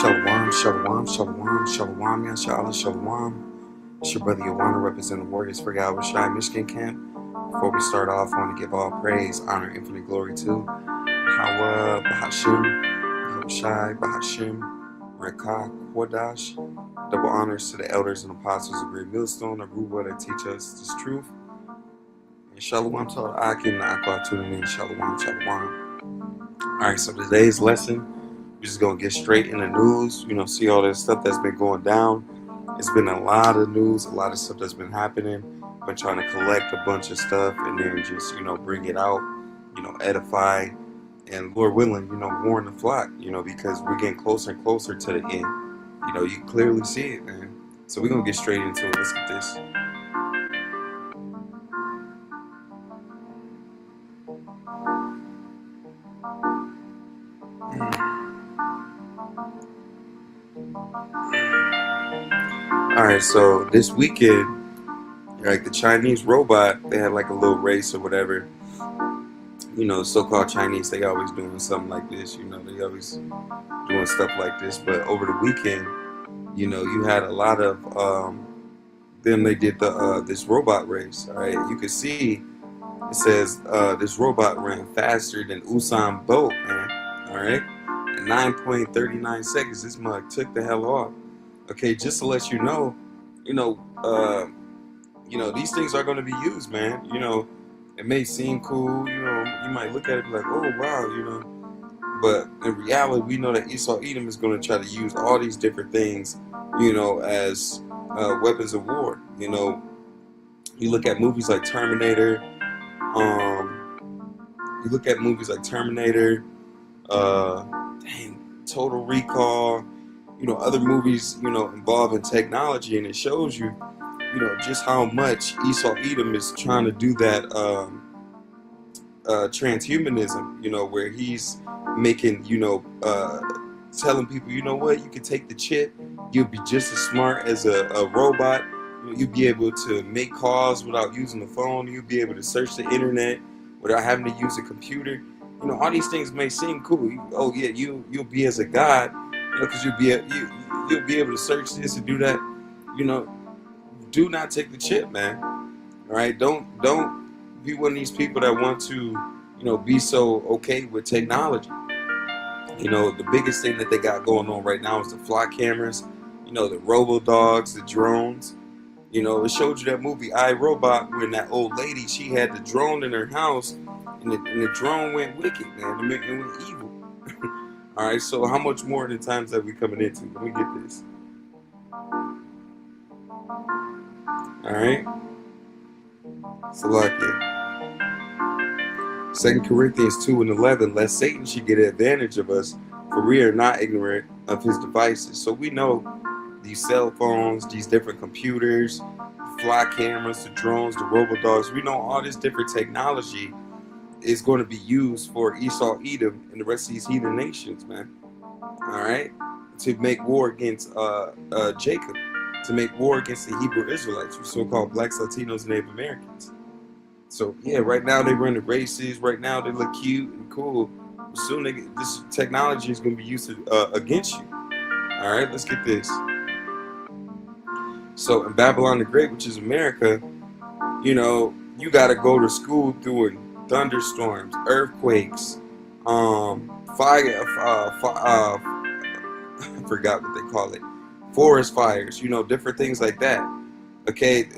Shalom, shalom, shalom, shalom, yashala, shalom. It's your brother Yawana representing Warriors for Yahweh Shai, Michigan Camp. Before we start off, I want to give all praise, honor, infinite glory to Hawa, Bahashim, Shai, Bahashim, Rekah, Kwadash. Double honors to the elders and apostles of Great Millstone, Aruba, that teach us this truth. And shalom to all Akim, the Aqua, tuning in, shalom, shalom. Alright, so today's lesson, we're just gonna get straight in the news, see all this stuff that's been going down. It's been a lot of news, a lot of stuff that's been happening. I've been trying to collect a bunch of stuff and then just, bring it out, edify, and Lord willing, warn the flock, because we're getting closer and closer to the end. You clearly see it, man. So we're gonna get straight into it. Let's get this. Alright, so this weekend, like the Chinese robot, they had like a little race or whatever. So-called Chinese, they always doing something like this. They always doing stuff like this. But over the weekend, you had a lot of them. They did the this robot race. All right, you can see it says this robot ran faster than Usain Bolt, man. All right, in 9.39 seconds, this mug took the hell off. Okay, just to let you know, these things are going to be used, man. It may seem cool, you might look at it and be like, oh wow, but in reality, we know that Esau Edom is going to try to use all these different things, as weapons of war. You look at movies like Terminator, Total Recall, other movies, involving technology, and it shows you, just how much Esau Edom is trying to do that transhumanism, where he's making, telling people, you know what, you can take the chip, you'll be just as smart as a robot, you'll be able to make calls without using the phone, you'll be able to search the internet without having to use a computer. All these things may seem cool. You'll be as a god, because you'll be able to search this and do that. Do not take the chip, man. All right, don't be one of these people that want to, be so okay with technology. The biggest thing that they got going on right now is the flock cameras, the robo dogs, the drones. It showed you that movie I, Robot, when that old lady, she had the drone in her house, and the drone went wicked, man. It went evil. All right, so how much more in the times that we coming into? Let me get this. All right. Salakia. 2 Corinthians 2:11, lest Satan should get advantage of us, for we are not ignorant of his devices. So we know these cell phones, these different computers, fly cameras, the drones, the robodogs, we know all this different technology is going to be used for Esau Edom and the rest of these heathen nations, man. All right? To make war against Jacob, to make war against the Hebrew Israelites, so-called blacks, Latinos, and Native Americans. So yeah, right now they run the races. Right now they look cute and cool. Soon this technology is going to be used against you. All right, let's get this. So in Babylon the Great, which is America, you got to go to school through thunderstorms, earthquakes, fire. I forgot what they call it. Forest fires. Different things like that. Okay.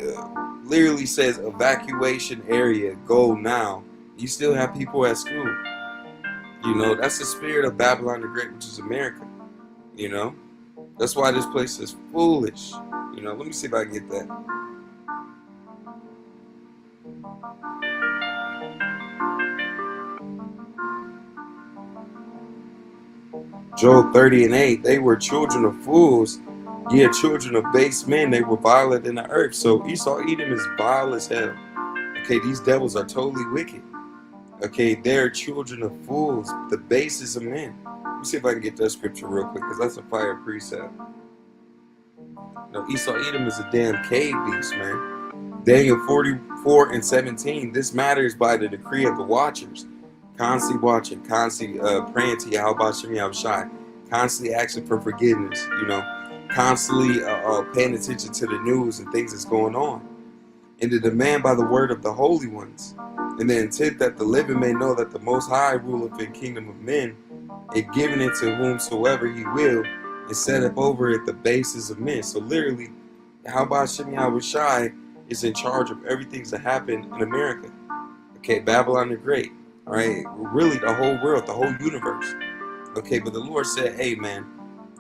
Literally says evacuation area, go now. You still have people at school. That's the spirit of Babylon the Great, which is America. That's why this place is foolish. Let me see if I can get that. Joel 30:8, they were children of fools, yet children of base men, they were violent in the earth. So Esau Edom is vile as hell. Okay, these devils are totally wicked. Okay, they're children of fools, the bases of men. Let me see if I can get that scripture real quick, because that's a fire precept. No, Esau Edom is a damn cave beast, man. Daniel 44:17, this matters by the decree of the watchers, constantly watching, constantly praying to Yahweh Shem Yahushai, constantly asking for forgiveness, constantly paying attention to the news and things that's going on, and the demand by the word of the holy ones, and the intent that the living may know that the Most High ruleth in kingdom of men, and giving it to whomsoever he will, and set up over it the basis of men. So literally, Yahweh Shem Yahushai is in charge of everything that happened in America. Okay, Babylon the Great. All right, really the whole world, the whole universe. Okay, but the Lord said, hey man,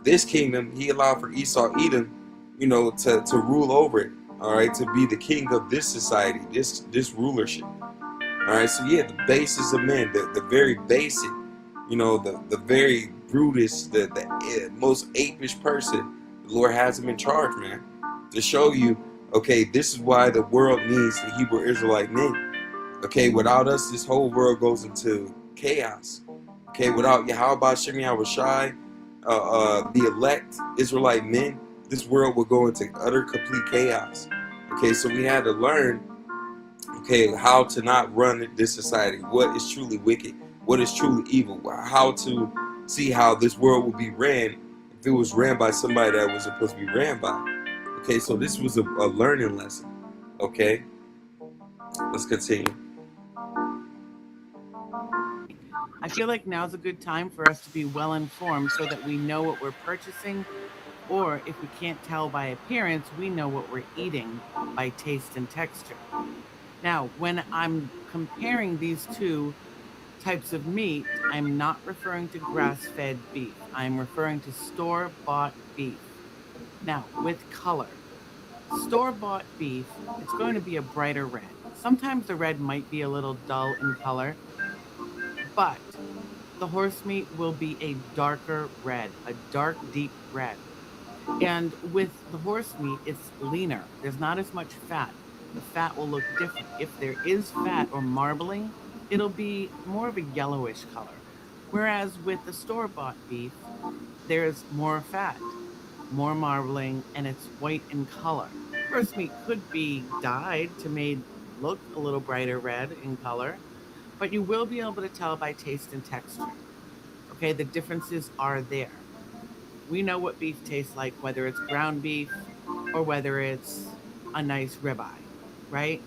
this kingdom, he allowed for Esau Edom, to rule over it. All right, to be the king of this society, this rulership. All right, so yeah, the basis of men, the very basic, the very brutest, the most apish person, the Lord has him in charge, man, to show you, okay, this is why the world needs the Hebrew Israelite men. Okay, without us, this whole world goes into chaos. Okay, without Yahweh Shem Yahushai, the elect Israelite men, this world will go into utter complete chaos. Okay, so we had to learn, okay, how to not run this society, what is truly wicked, what is truly evil, how to see how this world will be ran if it was ran by somebody that was supposed to be ran by. Okay, so this was a learning lesson. Okay, let's continue. I feel like now's a good time for us to be well informed so that we know what we're purchasing, or if we can't tell by appearance, we know what we're eating by taste and texture. Now, when I'm comparing these two types of meat, I'm not referring to grass-fed beef. I'm referring to store-bought beef. Now, with color. Store-bought beef, it's going to be a brighter red. Sometimes the red might be a little dull in color, but the horse meat will be a darker red, a dark, deep red. And with the horse meat, it's leaner. There's not as much fat. The fat will look different. If there is fat or marbling, it'll be more of a yellowish color. Whereas with the store-bought beef, there's more fat, more marbling, and it's white in color. Horse meat could be dyed to make look a little brighter red in color, but you will be able to tell by taste and texture. Okay, the differences are there. We know what beef tastes like, whether it's ground beef or whether it's a nice ribeye, right?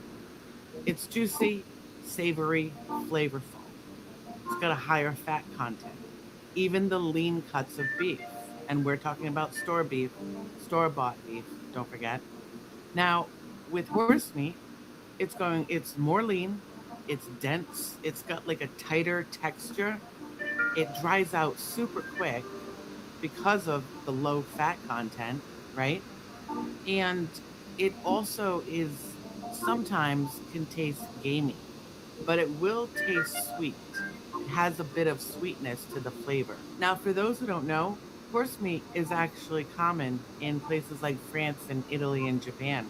It's juicy, savory, flavorful. It's got a higher fat content. Even the lean cuts of beef, and we're talking about store-bought beef, don't forget. Now, with horse meat, it's more lean, it's dense, it's got like a tighter texture. It dries out super quick because of the low fat content, right? And it also is sometimes can taste gamey, but it will taste sweet. It has a bit of sweetness to the flavor. Now, for those who don't know, horse meat is actually common in places like France and Italy and Japan.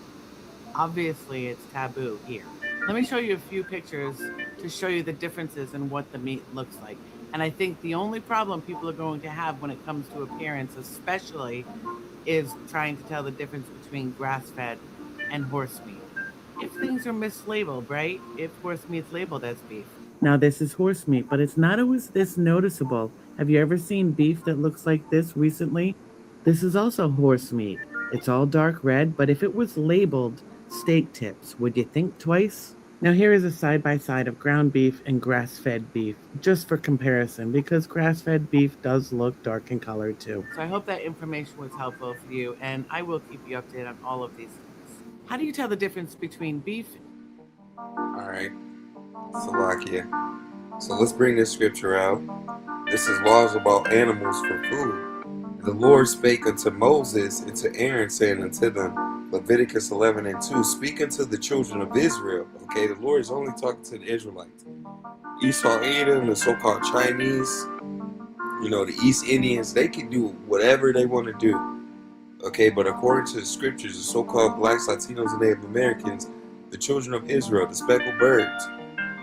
Obviously, it's taboo here. Let me show you a few pictures to show you the differences in what the meat looks like. And I think the only problem people are going to have when it comes to appearance, especially, is trying to tell the difference between grass-fed and horse meat. If things are mislabeled, right? If horse meat's labeled as beef. Now, this is horse meat, but it's not always this noticeable. Have you ever seen beef that looks like this recently? This is also horse meat. It's all dark red, but if it was labeled steak tips, would you think twice? Now here is a side-by-side of ground beef and grass-fed beef, just for comparison, because grass-fed beef does look dark in color too. So I hope that information was helpful for you, and I will keep you updated on all of these things. How do you tell the difference between beef? All right, Salakia. So let's bring this scripture out. This is laws about animals for food. The Lord spake unto Moses and to Aaron, saying unto them, Leviticus 11:2, speak unto the children of Israel. Okay, the Lord is only talking to the Israelites. Esau, Edom, the so-called Chinese, the East Indians, they can do whatever they want to do. Okay, but according to the scriptures, the so-called blacks, Latinos, and Native Americans, the children of Israel, the speckled birds,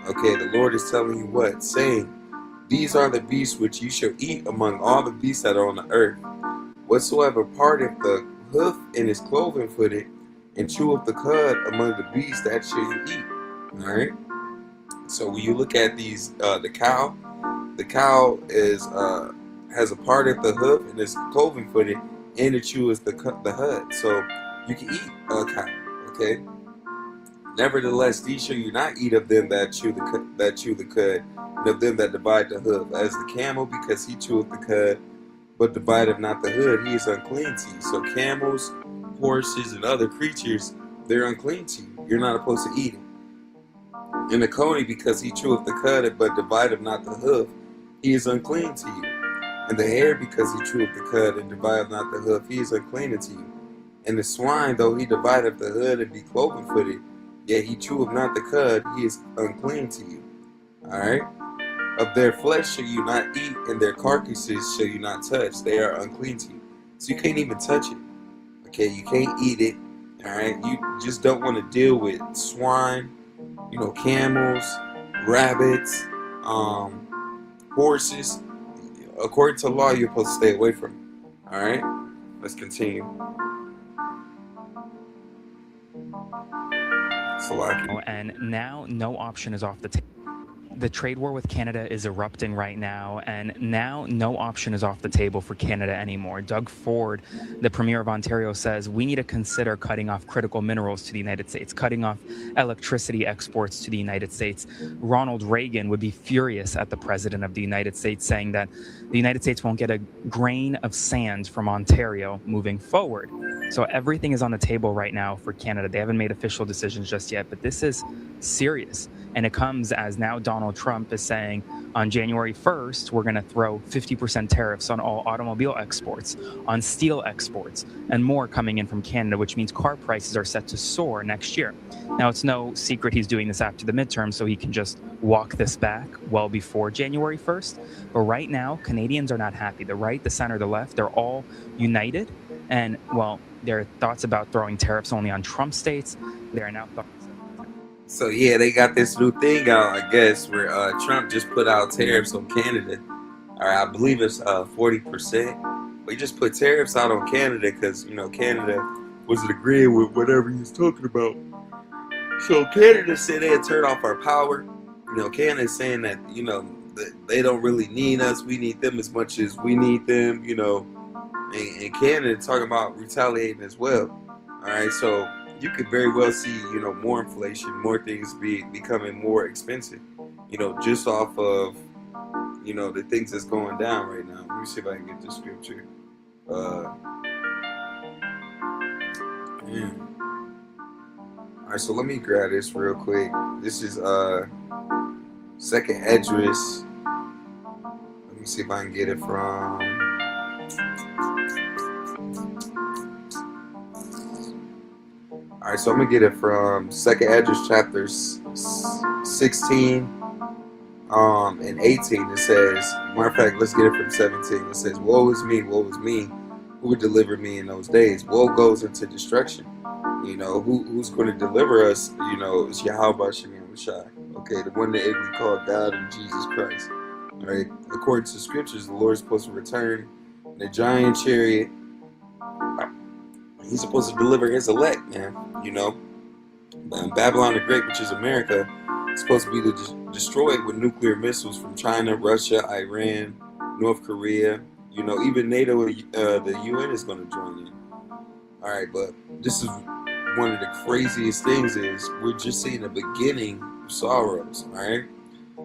okay, the Lord is telling you what? Saying, these are the beasts which you shall eat among all the beasts that are on the earth. Whatsoever parteth the hoof in his cloven footed, and cheweth the cud among the beasts, that shall you eat. Alright? So when you look at these, the cow is has a part at the hoof and is cloven footed, and it chews the hud. So you can eat a cow. Okay. Nevertheless, these shall you not eat of them that chew the cud, and of them that divide the hoof, as the camel, because he cheweth the cud, but divideth not the hood, he is unclean to you. So camels, horses, and other creatures, they're unclean to you. You're not supposed to eat it. And the coney, because he cheweth the cud, but divideth not the hoof, he is unclean to you. And the hare, because he cheweth the cud, and divideth not the hoof, he is unclean to you. And the swine, though he divideth the hood and be cloven footed, yet he cheweth not the cud, he is unclean to you. Alright? Of their flesh shall you not eat, and their carcasses shall you not touch. They are unclean to you. So you can't even touch it. Okay, you can't eat it. Alright? You just don't want to deal with swine, camels, rabbits, horses. According to law, you're supposed to stay away from it. Alright? Let's continue. And now no option is off the table. The trade war with Canada is erupting right now, and now no option is off the table for Canada anymore. Doug Ford, the Premier of Ontario, says we need to consider cutting off critical minerals to the United States, cutting off electricity exports to the United States. Ronald Reagan would be furious at the President of the United States, saying that the United States won't get a grain of sand from Ontario moving forward. So everything is on the table right now for Canada. They haven't made official decisions just yet, but this is serious. And it comes as now Donald Trump is saying on January 1st, we're going to throw 50% tariffs on all automobile exports, on steel exports, and more coming in from Canada, which means car prices are set to soar next year. Now, it's no secret he's doing this after the midterm, so he can just walk this back well before January 1st. But right now, Canadians are not happy. The right, the center, the left, they're all united. And, well, there are thoughts about throwing tariffs only on Trump states. There are now thoughts. So yeah, they got this new thing out, I guess, where Trump just put out tariffs on Canada. All right, I believe it's 40%. But he just put tariffs out on Canada because Canada wasn't agreeing with whatever he was talking about. So Canada said they had turned off our power. Canada's saying that that they don't really need us. We need them as much as we need them. And Canada talking about retaliating as well. All right, so you could very well see, more inflation, more things becoming more expensive, just off of, the things that's going down right now. Let me see if I can get the scripture. All right, so let me grab this real quick. This is Second Esdras. Let me see if I can get it from. All right, so I'm gonna get it from Second Esdras chapter 16 and 18. It says, matter of fact, let's get it from 17. It says, woe is me, who would deliver me in those days? Woe goes into destruction. Who's going to deliver us? It's Yahweh Shem Shai. Okay, the one that we call God and Jesus Christ. All right, according to the scriptures, the Lord is supposed to return in a giant chariot. He's supposed to deliver his elect, man. Babylon the Great, which is America, is supposed to be destroyed with nuclear missiles from China, Russia, Iran, North Korea. Even NATO, the UN is going to join in. All right, but this is one of the craziest things is we're just seeing the beginning of sorrows. All right,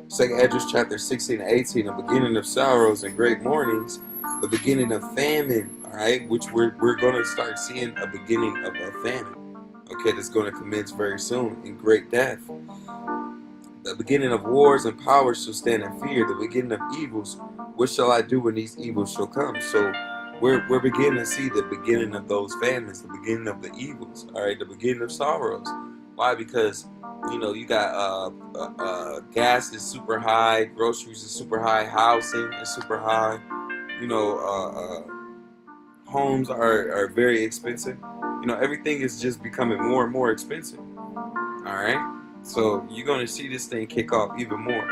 Second Esdras chapter 16 and 18, the beginning of sorrows and great mournings, the beginning of famine. All right, which we're going to start seeing a beginning of a famine. Okay, that's going to commence very soon in great death. The beginning of wars and powers shall stand in fear. The beginning of evils. What shall I do when these evils shall come? So we're beginning to see the beginning of those famines, the beginning of the evils. All right, the beginning of sorrows. Why? Because you got gas is super high, groceries is super high, housing is super high. Homes are very expensive. Everything is just becoming more and more expensive. All right, so you're going to see this thing kick off even more.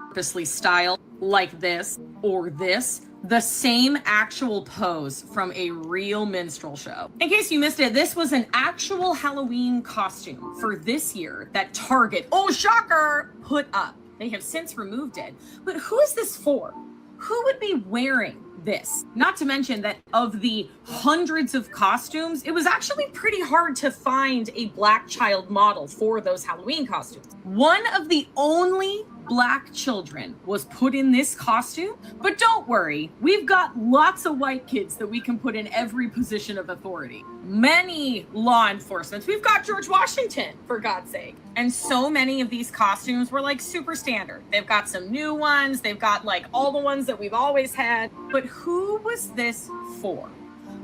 Purposely style like this or this. the same actual pose from a real minstrel show. In case you missed it, this was an actual Halloween costume for this year that Target, oh shocker, put up. They have since removed it. But who is this for? Who would be wearing this? Not to mention that of the hundreds of costumes, it was actually pretty hard to find a black child model for those Halloween costumes. One of the only black children was put in this costume, but don't worry, we've got lots of white kids that we can put in every position of authority. Many law enforcement. We've got George Washington, for God's sake. And so many of these costumes were like super standard. They've got some new ones. They've got like all the ones that we've always had. But who was this for?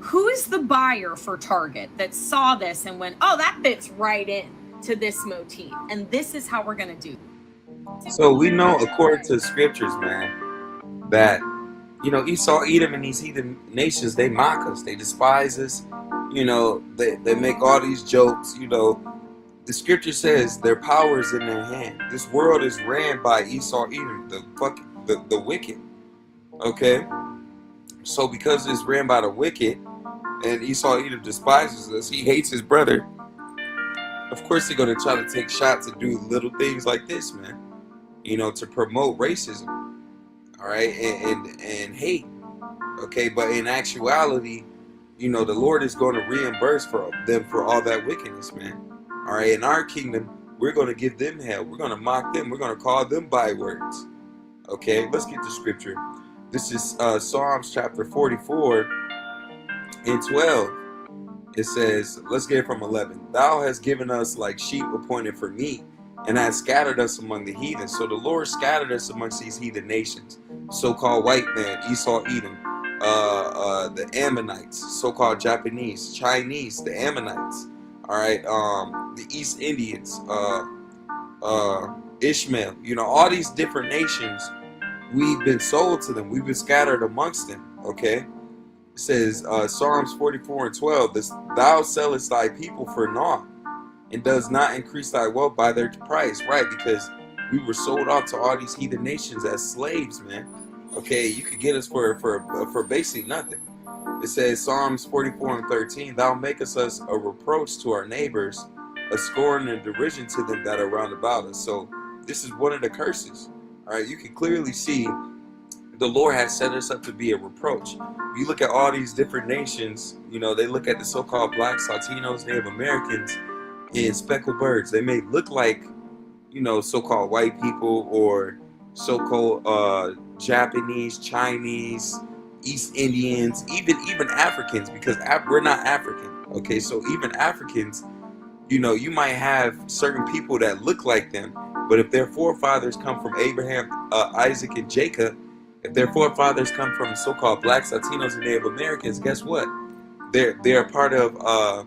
Who is the buyer for Target that saw this and went, oh, that fits right in to this motif. And this is how we're going to do it. So we know, according to the scriptures, man, that, you know, Esau, Edom, and these heathen nations, they mock us, they despise us, you know, they make all these jokes, you know. The scripture says their power is in their hand. This world is ran by Esau, Edom, the wicked, okay? So because it's ran by the wicked, and Esau, Edom despises us, he hates his brother, of course they're going to try to take shots and do little things like this, man. You know, to promote racism, all right, and hate, okay? But in actuality, you know, the Lord is going to reimburse for them for all that wickedness, man. All right, in our kingdom, we're going to give them hell. We're going to mock them. We're going to call them bywords, okay? Let's get to scripture. This is Psalms chapter 44 and 12. It says, let's get it from 11. Thou hast given us like sheep appointed for meat, and hast scattered us among the heathen. So the Lord scattered us amongst these heathen nations, so-called white man, Esau, Edom, the Ammonites, so-called Japanese, Chinese, the Ammonites, all right, the East Indians, Ishmael, you know, all these different nations, we've been sold to them. We've been scattered amongst them, okay? It says, Psalms 44 and 12, thou sellest thy people for naught, and does not increase thy wealth by their price, right? Because we were sold off to all these heathen nations as slaves, man. Okay, you could get us for basically nothing. It says Psalms 44 and 13, thou makest us a reproach to our neighbors, a scorn and derision to them that are round about us. So this is one of the curses. All right, you can clearly see the Lord has set us up to be a reproach. If you look at all these different nations, you know, they look at the so-called blacks, Latinos, Native Americans, and speckled birds. They may look like, you know, so-called white people or so-called Japanese, Chinese, East Indians, even Africans, because we're not African. Okay, so even Africans, you know, you might have certain people that look like them, but if their forefathers come from Abraham, Isaac, and Jacob, if their forefathers come from so-called blacks, Latinos, and Native Americans, guess what? They're a part of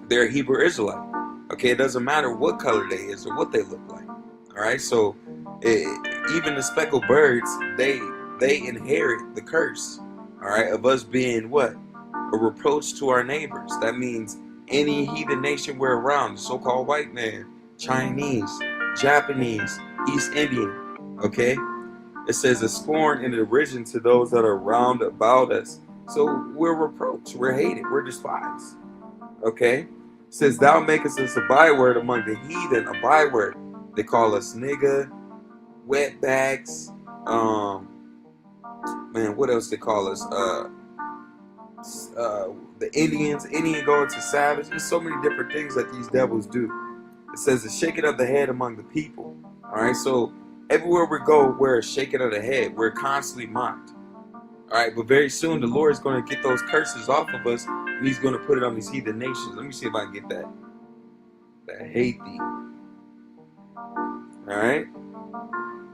they're a Hebrew Israelite. Okay, it doesn't matter what color they is or what they look like. All right, so even the speckled birds, they inherit the curse. All right, of us being what? A reproach to our neighbors. That means any heathen nation we're around, the so-called white man, Chinese, Japanese, East Indian. Okay, it says a scorn and a derision to those that are round about us. So we're reproached, we're hated, we're despised. Okay, it says thou makest us a byword among the heathen, a byword. They call us nigga, wetbacks, man, what else they call us? The Indian going to savage. There's so many different things that these devils do. It says the shaking of the head among the people. All right, so everywhere we go, we're a shaking of the head. We're constantly mocked. All right, but very soon the Lord is going to get those curses off of us, and He's going to put it on these heathen nations. Let me see if I can get that hate thee. All right.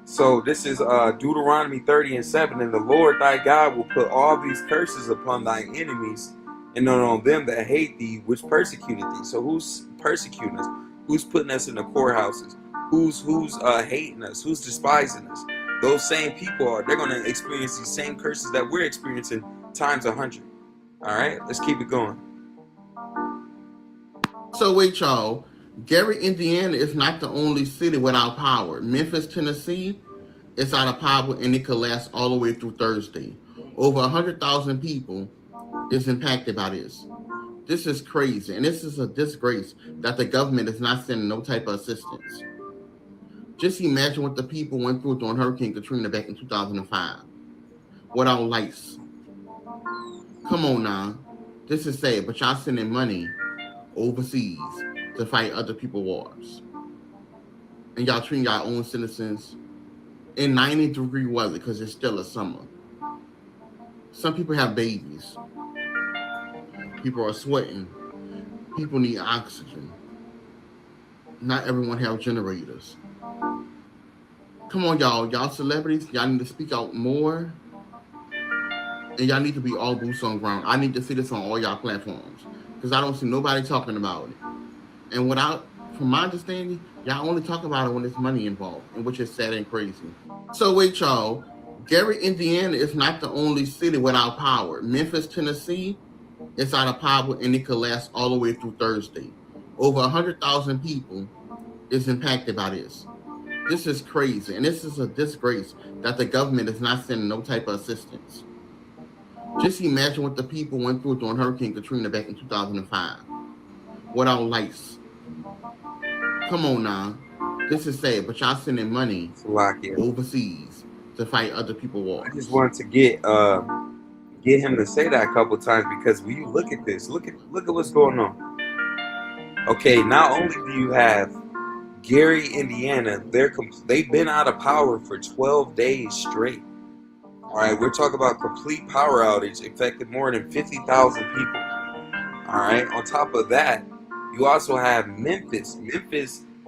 So this is Deuteronomy 30 and 7. And the Lord thy God will put all these curses upon thy enemies, and on them that hate thee, which persecuted thee. So who's persecuting us? Who's putting us in the courthouses? Who's hating us? Who's despising us? Those same people they're going to experience these same curses that we're experiencing times 100. All right, let's keep it going. So wait, y'all. Gary, Indiana is not the only city without power. Memphis, Tennessee, It's out of power and it could last all the way through Thursday. Over 100,000 people is impacted by this. This is crazy, and this is a disgrace that the government is not sending no type of assistance. Just imagine what the people went through during Hurricane Katrina back in 2005 without lights. Come on now. This is sad, but y'all sending money overseas to fight other people's wars. And y'all treating y'all own citizens in 90-degree weather because it's still a summer. Some people have babies. People are sweating. People need oxygen. Not everyone have generators. Come on, y'all. Y'all celebrities, y'all need to speak out more. And y'all need to be all boots on ground. I need to see this on all y'all platforms. Because I don't see nobody talking about it. And from my understanding, y'all only talk about it when there's money involved, and which is sad and crazy. So wait, y'all. Gary, Indiana is not the only city without power. Memphis, Tennessee is out of power and it could last all the way through Thursday. Over 100,000 people is impacted by this. This is crazy, and this is a disgrace that the government is not sending no type of assistance. Just imagine what the people went through during Hurricane Katrina back in 2005 without lights. Come on now. This is sad, but y'all sending money overseas to fight other people's wars. I just wanted to get him to say that a couple times, because when you look at this, look at what's going on. Okay, not only do you have Gary, Indiana, they've been out of power for 12 days straight. All right, we're talking about complete power outage, affected more than 50,000 people. All right, on top of that, you also have Memphis.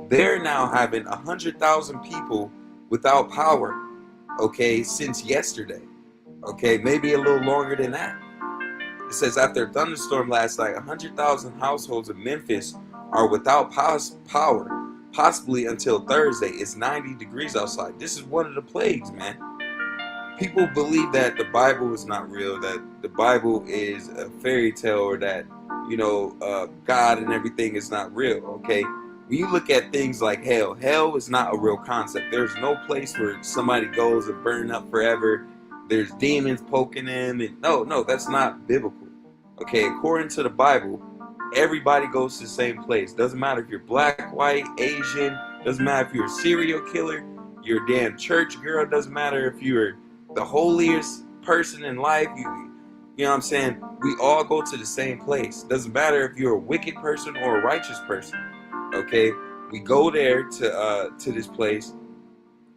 They're now having 100,000 people without power, okay, since yesterday. Okay, maybe a little longer than that. It says after a thunderstorm last night, 100,000 households in Memphis are without power, possibly until Thursday. It's 90 degrees outside. This is one of the plagues, man. People believe that the Bible is not real, that the Bible is a fairy tale, or that, God and everything is not real, okay? When you look at things like hell is not a real concept. There's no place where somebody goes and burn up forever. There's demons poking them. And no, that's not biblical. Okay, according to the Bible, everybody goes to the same place. Doesn't matter if you're black, white, Asian. Doesn't matter if you're a serial killer. You're a damn church girl. Doesn't matter if you're the holiest person in life. You know what I'm saying? We all go to the same place. Doesn't matter if you're a wicked person or a righteous person. Okay, we go there to this place,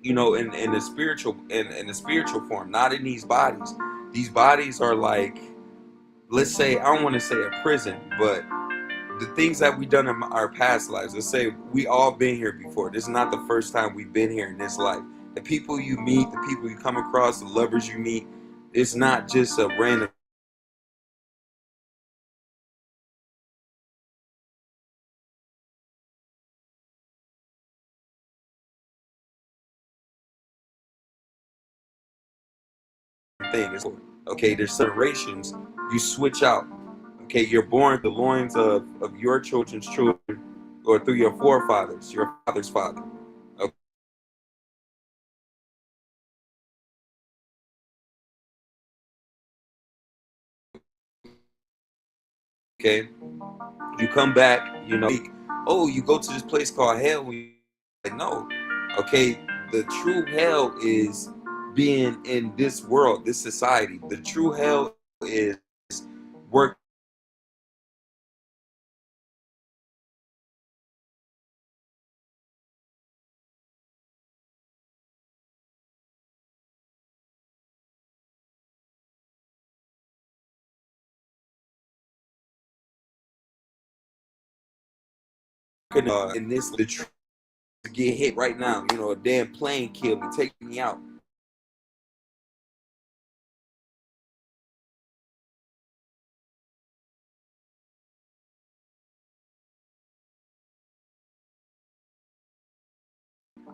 in the spiritual in the spiritual form, not in these bodies. These bodies are like, let's say, I don't want to say a prison, but the things that we done in our past lives. Let's say we all been here before. This is not the first time we've been here in this life. The people you meet, the people you come across, the lovers you meet, it's not just a random thing. Okay, there's generations you switch out. Okay, you're born the loins of your children's children, or through your forefathers, your father's father. Okay, you come back, oh, you go to this place called hell. Like, no, okay, the true hell is being in this world, this society. The true hell is work. In this, the truth to get hit right now. A damn plane killed me, take me out.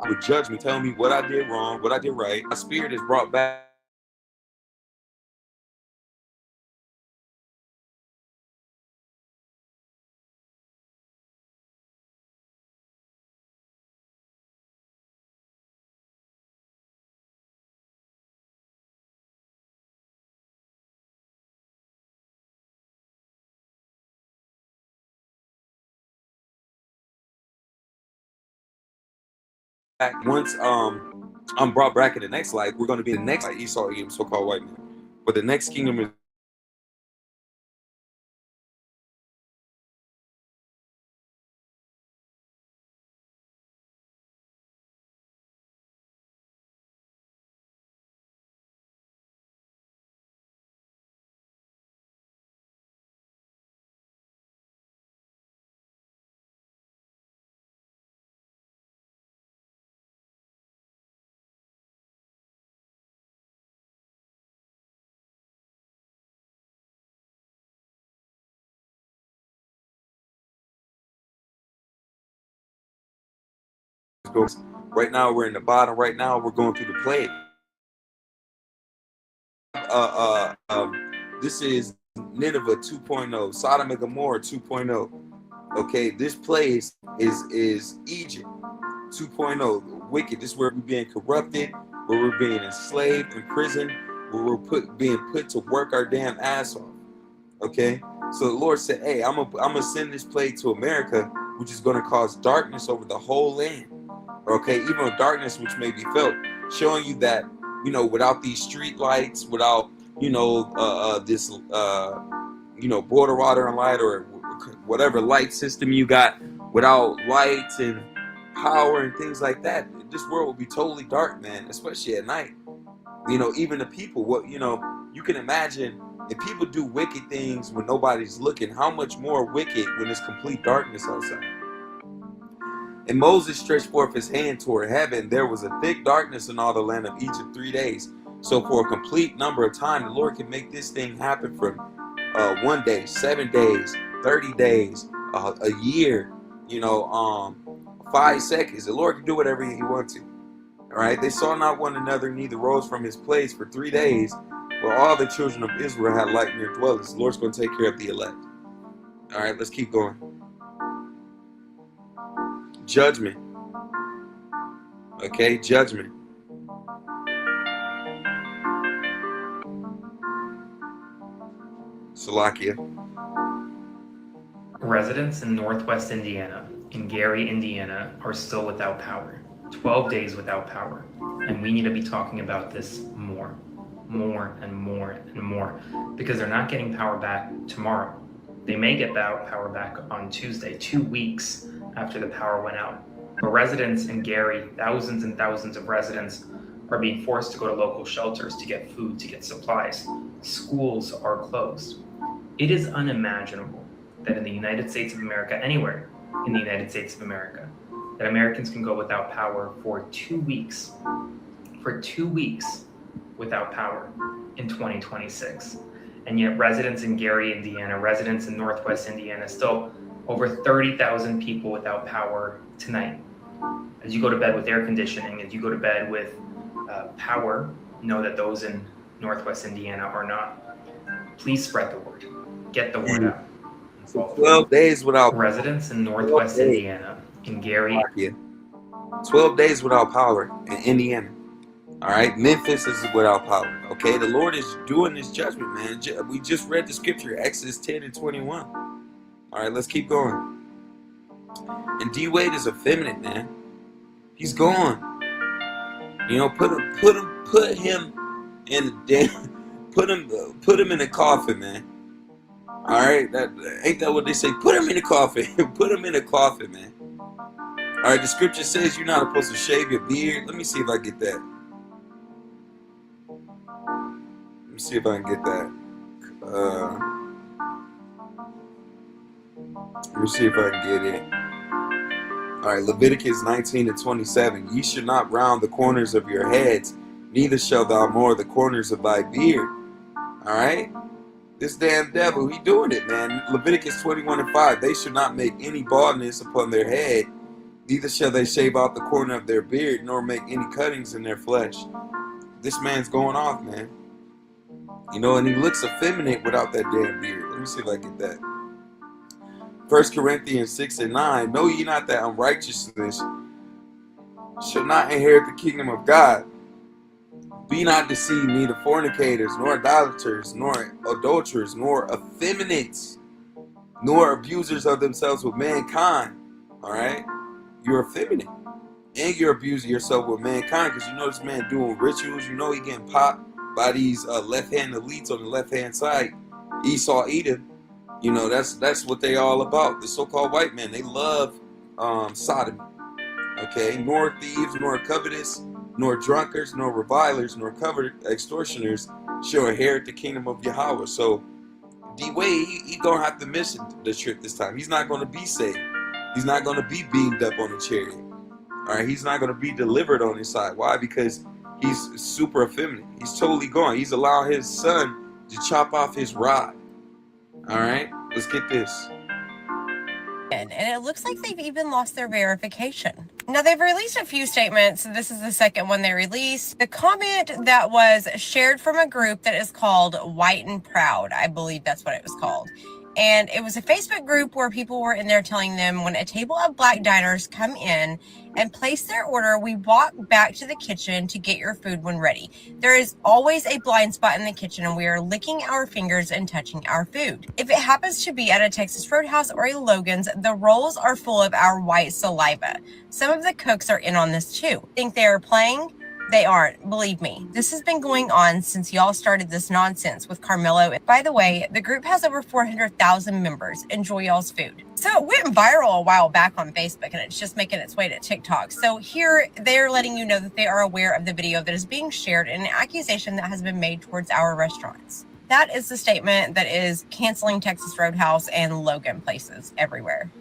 I would judge me, tell me what I did wrong, what I did right. My spirit is brought back. Once I'm brought back in the next life, we're going to be in the next life, Esau, Edom, so-called white man. But the next kingdom is going. Right now we're in the bottom. Right now we're going through the plague. This is Nineveh 2.0, Sodom and Gomorrah 2.0. Okay, this place is Egypt 2.0, the wicked. This is where we're being corrupted, where we're being enslaved, imprisoned, where we're being put to work our damn ass off. Okay, so the Lord said, "Hey, I'm gonna send this plague to America, which is going to cause darkness over the whole land." Okay, even darkness which may be felt, showing you that, without these street lights, without this border water and light, or whatever light system you got, without lights and power and things like that, this world will be totally dark, man, especially at night. Even the people, you can imagine, if people do wicked things when nobody's looking, how much more wicked when it's complete darkness outside. And Moses stretched forth his hand toward heaven. There was a thick darkness in all the land of Egypt 3 days. So for a complete number of time, the Lord can make this thing happen from 1 day, 7 days, 30 days, a year, 5 seconds. The Lord can do whatever he wants to. All right. They saw not one another, neither rose from his place for 3 days. Where all the children of Israel had light in their dwellings. The Lord's going to take care of the elect. All right, let's keep going. Judgment. Okay, judgment. Salakia. Residents in northwest Indiana, in Gary, Indiana, are still without power. 12 days without power. And we need to be talking about this more and more, because they're not getting power back tomorrow. They may get power back on Tuesday, 2 weeks after the power went out. But residents in Gary, thousands and thousands of residents, are being forced to go to local shelters to get food, to get supplies. Schools are closed. It is unimaginable that in the United States of America, anywhere in the United States of America, that Americans can go without power for 2 weeks. For 2 weeks without power in 2026. And yet residents in Gary, Indiana, residents in Northwest Indiana, still over 30,000 people without power tonight. As you go to bed with air conditioning, as you go to bed with power, know that those in Northwest Indiana are not. Please spread the word. Get the word out. 12 days without residents in Northwest Indiana, in Gary. 12 days without power in Indiana. All right, Memphis is without power. Okay, the Lord is doing this judgment, man. We just read the scripture, Exodus 10 and 21. All right, let's keep going. And D Wade is effeminate, man. He's gone. Put him in the coffin, man. All right, ain't that what they say? Put him in the coffin. Put him in the coffin, man. All right, the scripture says you're not supposed to shave your beard. Let me see if I get that. Let me see if I can get that. Let me see if I can get it. All right, Leviticus 19 and 27. Ye should not round the corners of your heads, neither shall thou more the corners of thy beard. All right? This damn devil, he doing it, man. Leviticus 21 and 5. They should not make any baldness upon their head, neither shall they shave out the corner of their beard, nor make any cuttings in their flesh. This man's going off, man. And he looks effeminate without that damn beard. Let me see if I get that. 1 Corinthians 6 and 9. Know ye not that unrighteousness shall not inherit the kingdom of God? Be not deceived, neither fornicators, nor idolaters, nor adulterers, nor effeminates, nor abusers of themselves with mankind. All right? You're effeminate. and you're abusing yourself with mankind, because you know this man doing rituals. You know he getting popped by these left-hand elites on the left-hand side, Esau Edom. You know that's what they all about. The so-called white men, they love sodomy. Okay, nor thieves, nor covetous, nor drunkards, nor revilers, nor covered extortioners shall inherit the kingdom of Yahweh. So D-Wade, he gonna have to miss the trip this time. He's not gonna be saved. He's not gonna be beamed up on a chariot. All right, he's not gonna be delivered on his side. Why? Because he's super effeminate. He's totally gone. He's allowing his son to chop off his rod. All right, let's get this. And it looks like they've even lost their verification. Now, they've released a few statements. This is the second one they released. The comment that was shared from a group that is called White and Proud, I believe that's what it was called. And it was a Facebook group where people were in there telling them, when a table of black diners come in and place their order, we walk back to the kitchen to get your food when ready. There is always a blind spot in the kitchen and we are licking our fingers and touching our food. If it happens to be at a Texas Roadhouse or a Logan's, the rolls are full of our white saliva. Some of the cooks are in on this too. Think they are playing? They aren't, believe me. This has been going on since y'all started this nonsense with Carmelo. By the way, the group has over 400,000 members. Enjoy y'all's food. So it went viral a while back on Facebook and it's just making its way to TikTok. So here they're letting you know that they are aware of the video that is being shared and an accusation that has been made towards our restaurants. That is the statement that is canceling Texas Roadhouse and Logan places everywhere.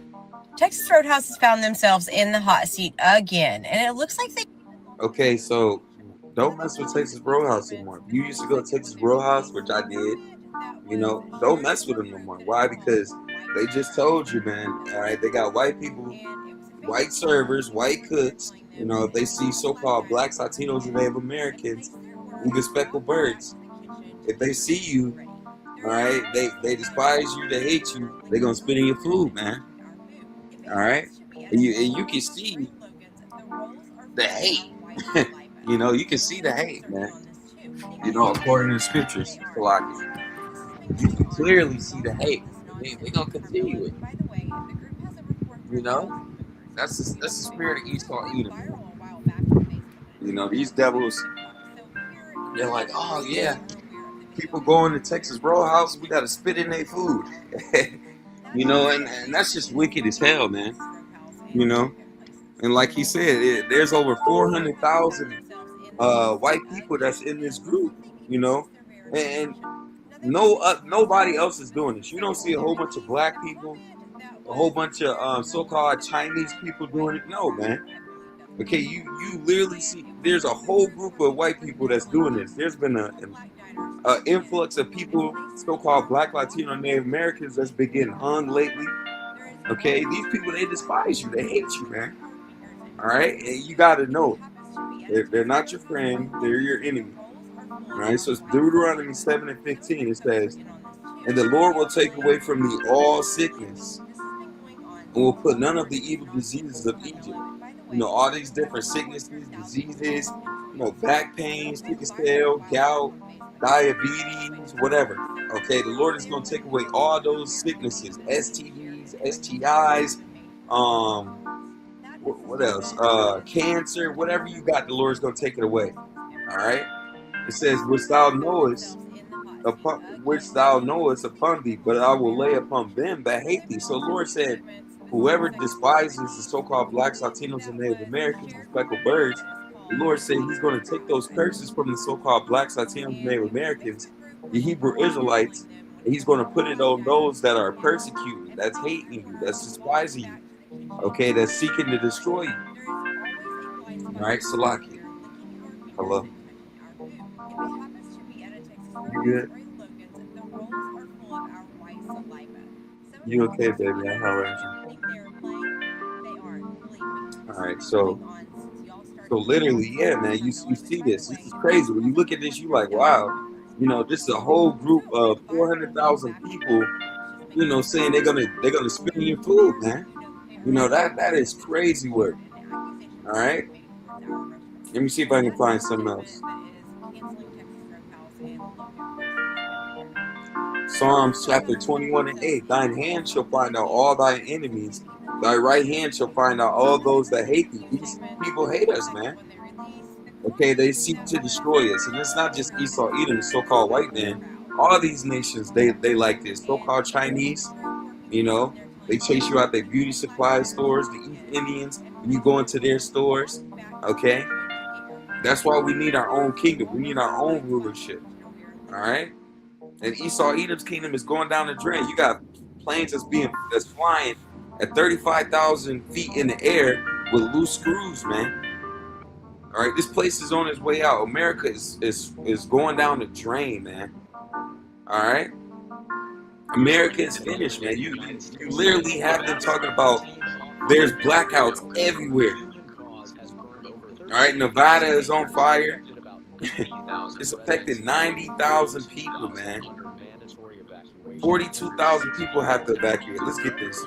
Texas Roadhouse has found themselves in the hot seat again, and it looks like they... Okay, so don't mess with Texas Roadhouse anymore. You used to go to Texas Roadhouse, which I did. You know, don't mess with them no more. Why? Because they just told you, man. All right, they got white people, white servers, white cooks. You know, if they see so-called blacks, Latinos, and Native Americans, even speckled birds, if they see you, all right, they despise you, they hate you, they're gonna spit in your food, man. All right, and you can see the hate. You know, you can see the hate, man. You know, according to the scriptures, you can clearly see the hate. They gonna continue it. You know, that's the spirit of Esau Edom. You know, these devils, they're like, oh yeah, people going to Texas Roadhouse, we gotta spit in their food. You know, and that's just wicked as hell, man. You know, and like he said, there's over 400,000 white people that's in this group. You know, and nobody else is doing this. You don't see a whole bunch of black people, a whole bunch of so-called Chinese people doing it. No, man. Okay, you literally see there's a whole group of white people that's doing this. There's been an influx of people, so-called black, Latino, Native Americans that's been getting hung lately. Okay, these people, they despise you. They hate you, man. All right, and you got to know they're not your friend. They're your enemy. All right, so it's Deuteronomy 7:15. It says, and the Lord will take away from thee all sickness and will put none of the evil diseases of Egypt. You know, all these different sicknesses, diseases, you know, back pain, sickle cell, gout, diabetes, whatever. Okay, the Lord is going to take away all those sicknesses, STDs, STIs, what else? Cancer, whatever you got, the Lord's going to take it away. All right. It says, which thou knowest upon thee, but I will lay upon them that hate thee. So the Lord said, whoever despises the so-called blacks, Latinos, and Native Americans, and speckled birds, the Lord said he's going to take those curses from the so-called blacks, Latinos, and Native Americans, the Hebrew Israelites, and he's going to put it on those that are persecuting, that's hating you, that's despising you, okay, that's seeking to destroy you. All right, Salaki. Hello. You good? You okay, baby? How are you? All right, so literally, yeah, man, you see this. This is crazy. When you look at this, you like, wow, you know, this is a whole group of 400,000 people, you know, saying they're gonna spit in your food, man. You know, that is crazy work. All right, let me see if I can find something else. Psalms chapter 21:8. Thine hand shall find out all thy enemies, Thy right hand shall find out all those that hate thee. These people hate us, man. Okay, they seek to destroy us. And it's not just Esau, Edom, the so-called white man. All these nations, they like this. So-called Chinese, you know, they chase you out their beauty supply stores. The East Indians, when you go into their stores, okay? That's why we need our own kingdom. We need our own rulership, all right? And Esau, Edom's kingdom is going down the drain. You got planes that's flying at 35,000 feet in the air with loose screws, man. All right, this place is on its way out. America is going down the drain, man. All right, America is finished, man. You literally have them talking about there's blackouts everywhere. All right, Nevada is on fire. It's affecting 90,000 people, man. 42,000 people have to evacuate. Let's get this.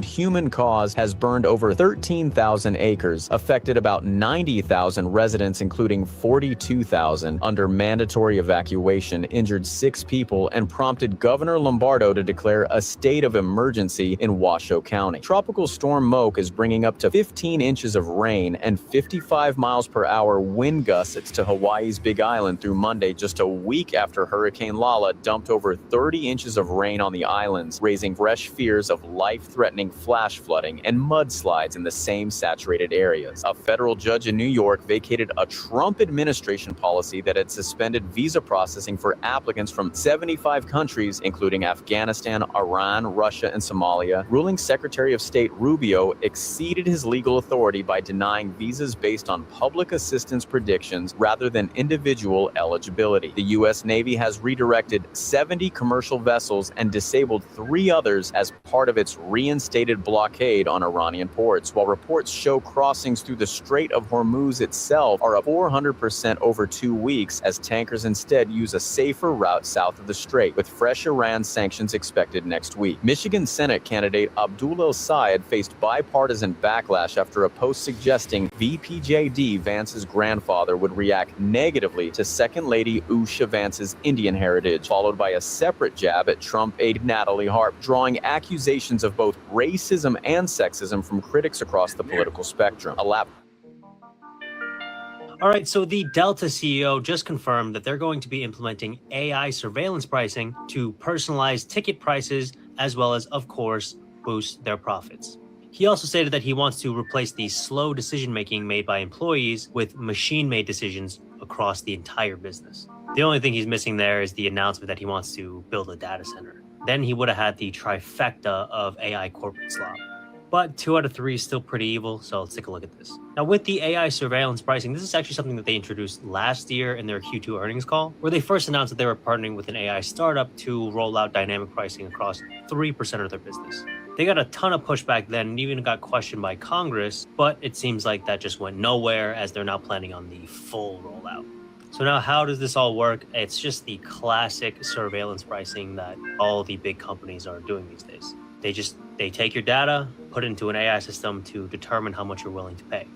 Human cause has burned over 13,000 acres, affected about 90,000 residents, including 42,000 under mandatory evacuation, injured 6 people, and prompted Governor Lombardo to declare a state of emergency in Washoe County. Tropical Storm Moke is bringing up to 15 inches of rain and 55 miles per hour wind gusts to Hawaii's Big Island through Monday, just a week after Hurricane Lala dumped over 30 inches of rain on the islands, raising fresh fears of life-threatening flash flooding and mudslides in the same saturated areas. A federal judge in New York vacated a Trump administration policy that had suspended visa processing for applicants from 75 countries, including Afghanistan, Iran, Russia, and Somalia, ruling Secretary of State Rubio exceeded his legal authority by denying visas based on public assistance predictions rather than individual eligibility. The U.S. Navy has redirected 70 commercial vessels and disabled 3 others as part of its reinstated blockade on Iranian ports, while reports show crossings through the Strait of Hormuz itself are up 400% over 2 weeks, as tankers instead use a safer route south of the strait, with fresh Iran sanctions expected next week. Michigan Senate candidate Abdul El-Sayed faced bipartisan backlash after a post suggesting VPJD Vance's grandfather would react negatively to Second Lady Usha Vance's Indian heritage, followed by a separate jab at Trump aide Natalie Harp, drawing accusations of both racism and sexism from critics across the political spectrum. All right, so the Delta CEO just confirmed that they're going to be implementing AI surveillance pricing to personalize ticket prices, as well as, of course, boost their profits. He also stated that he wants to replace the slow decision-making made by employees with machine-made decisions across the entire business. The only thing he's missing there is the announcement that he wants to build a data center. Then he would have had the trifecta of AI corporate slop. But 2 out of 3 is still pretty evil, so let's take a look at this. Now, with the AI surveillance pricing, this is actually something that they introduced last year in their Q2 earnings call, where they first announced that they were partnering with an AI startup to roll out dynamic pricing across 3% of their business. They got a ton of pushback then and even got questioned by Congress, but it seems like that just went nowhere, as they're now planning on the full rollout. So now how does this all work? It's just the classic surveillance pricing that all the big companies are doing these days. They take your data, put it into an AI system to determine how much you're willing to pay.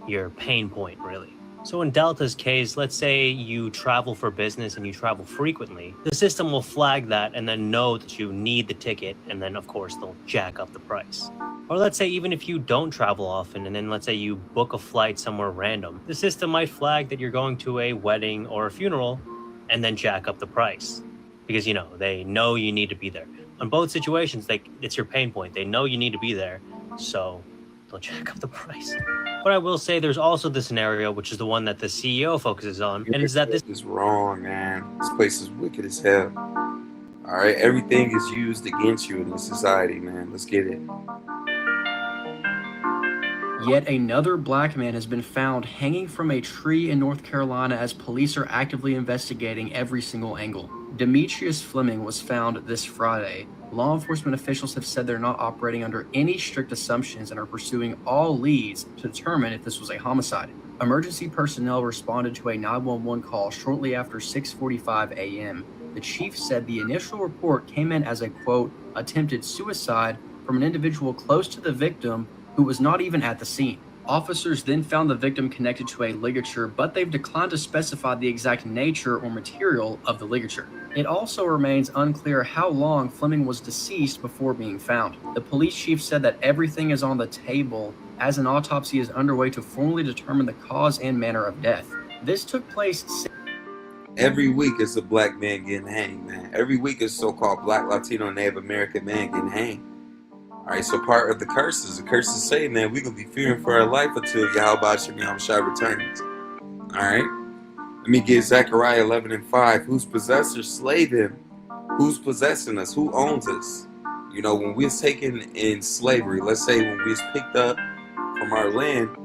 Your pain point, really. So in Delta's case, let's say you travel for business and you travel frequently, the system will flag that and then know that you need the ticket, and then of course they'll jack up the price. Or let's say even if you don't travel often, and then let's say you book a flight somewhere random, the system might flag that you're going to a wedding or a funeral and then jack up the price. Because, you know, they know you need to be there. On both situations, it's your pain point. They know you need to be there, so they'll jack up the price. But I will say there's also the scenario, which is the one that the CEO focuses on, and is that this is wrong, man. This place is wicked as hell. All right, everything is used against you in this society, man. Let's get it. Yet another black man has been found hanging from a tree in North Carolina as police are actively investigating every single angle. Demetrius Fleming was found this Friday. Law enforcement officials have said they're not operating under any strict assumptions and are pursuing all leads to determine if this was a homicide. Emergency personnel responded to a 911 call shortly after 6:45 a.m. The chief said the initial report came in as a, quote, attempted suicide from an individual close to the victim who was not even at the scene. Officers then found the victim connected to a ligature, but they've declined to specify the exact nature or material of the ligature. It also remains unclear how long Fleming was deceased before being found. The police chief said that everything is on the table as an autopsy is underway to formally determine the cause and manner of death. This took place Every week it's a black man getting hanged, man. Every week it's so-called black, Latino, Native American man getting hanged. All right, so part of the curses say, man, we're going to be fearing for our life until Yahweh Shem Shai returns. All right? Let me get Zechariah 11:5. Whose possessors slay them? Who's possessing us? Who owns us? You know, when we was taken in slavery, let's say when we was picked up from our land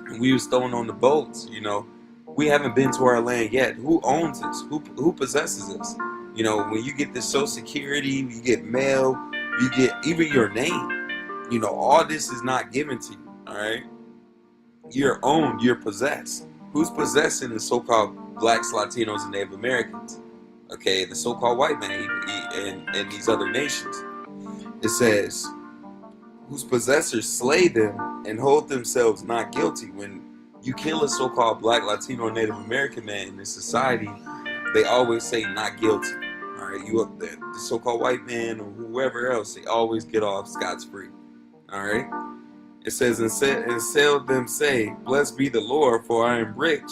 and we was thrown on the boats, you know, we haven't been to our land yet. Who owns us? Who possesses us? You know, when you get this Social Security, you get mail, you get even your name. You know, all this is not given to you, all right? You're owned, you're possessed. Who's possessing the so-called blacks, Latinos, and Native Americans? Okay, the so-called white man and these other nations. It says, whose possessors slay them and hold themselves not guilty. When you kill a so-called black, Latino, or Native American man in this society, they always say not guilty. All right, you up there, the so-called white man or whoever else, they always get off scot-free. All right. It says, and seldom say, blessed be the Lord, for I am rich.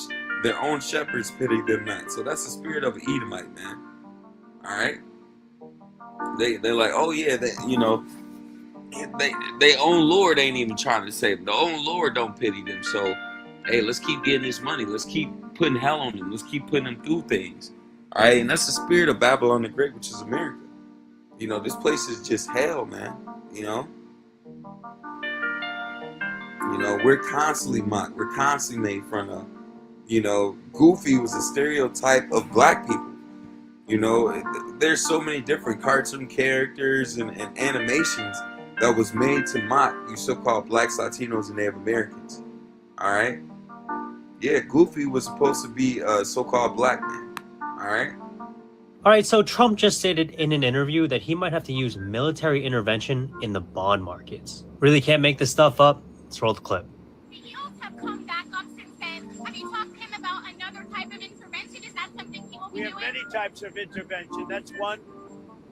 Their own shepherds pity them not. So that's the spirit of an Edomite, man. All right. They're like, oh yeah, you know, they own Lord ain't even trying to save them. The own Lord don't pity them. So, hey, let's keep getting this money. Let's keep putting hell on them. Let's keep putting them through things. All right, and that's the spirit of Babylon the Great, which is America. You know, this place is just hell, man. You know. You know, we're constantly mocked. We're constantly made fun of. You know, Goofy was a stereotype of black people. You know, there's so many different cartoon characters and animations that was made to mock you so-called blacks, Latinos, and Native Americans. All right? Yeah, Goofy was supposed to be a so-called black man. All right? All right, so Trump just stated in an interview that he might have to use military intervention in the bond markets. Really can't make this stuff up. Let's roll the clip. The yields have come back up since then. Have you talked to him about another type of intervention? Is that something he will be doing? We have many types of intervention. That's one.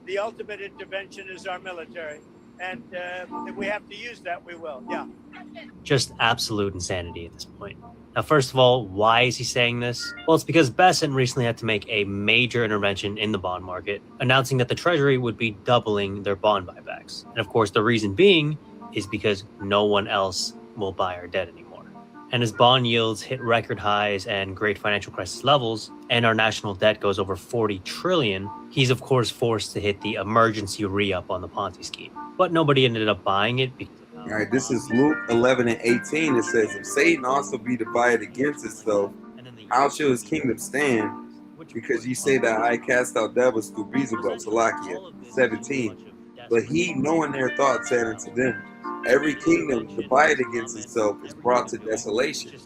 The ultimate intervention is our military. And if we have to use that, we will. Yeah. Just absolute insanity at this point. Now, first of all, why is he saying this? Well, it's because Besant recently had to make a major intervention in the bond market, announcing that the Treasury would be doubling their bond buybacks. And of course, the reason being is because no one else will buy our debt anymore. And as bond yields hit record highs and great financial crisis levels, and our national debt goes over 40 trillion, he's of course forced to hit the emergency re-up on the Ponzi scheme. But nobody ended up buying it because all right, this is Luke 11:18. It says, if Satan also be divided against itself, how shall his kingdom stand? Because ye say that I cast out devils through Beelzebub, Salakia 17. But he, knowing their thoughts, said unto them, every kingdom divided against itself is brought to desolation.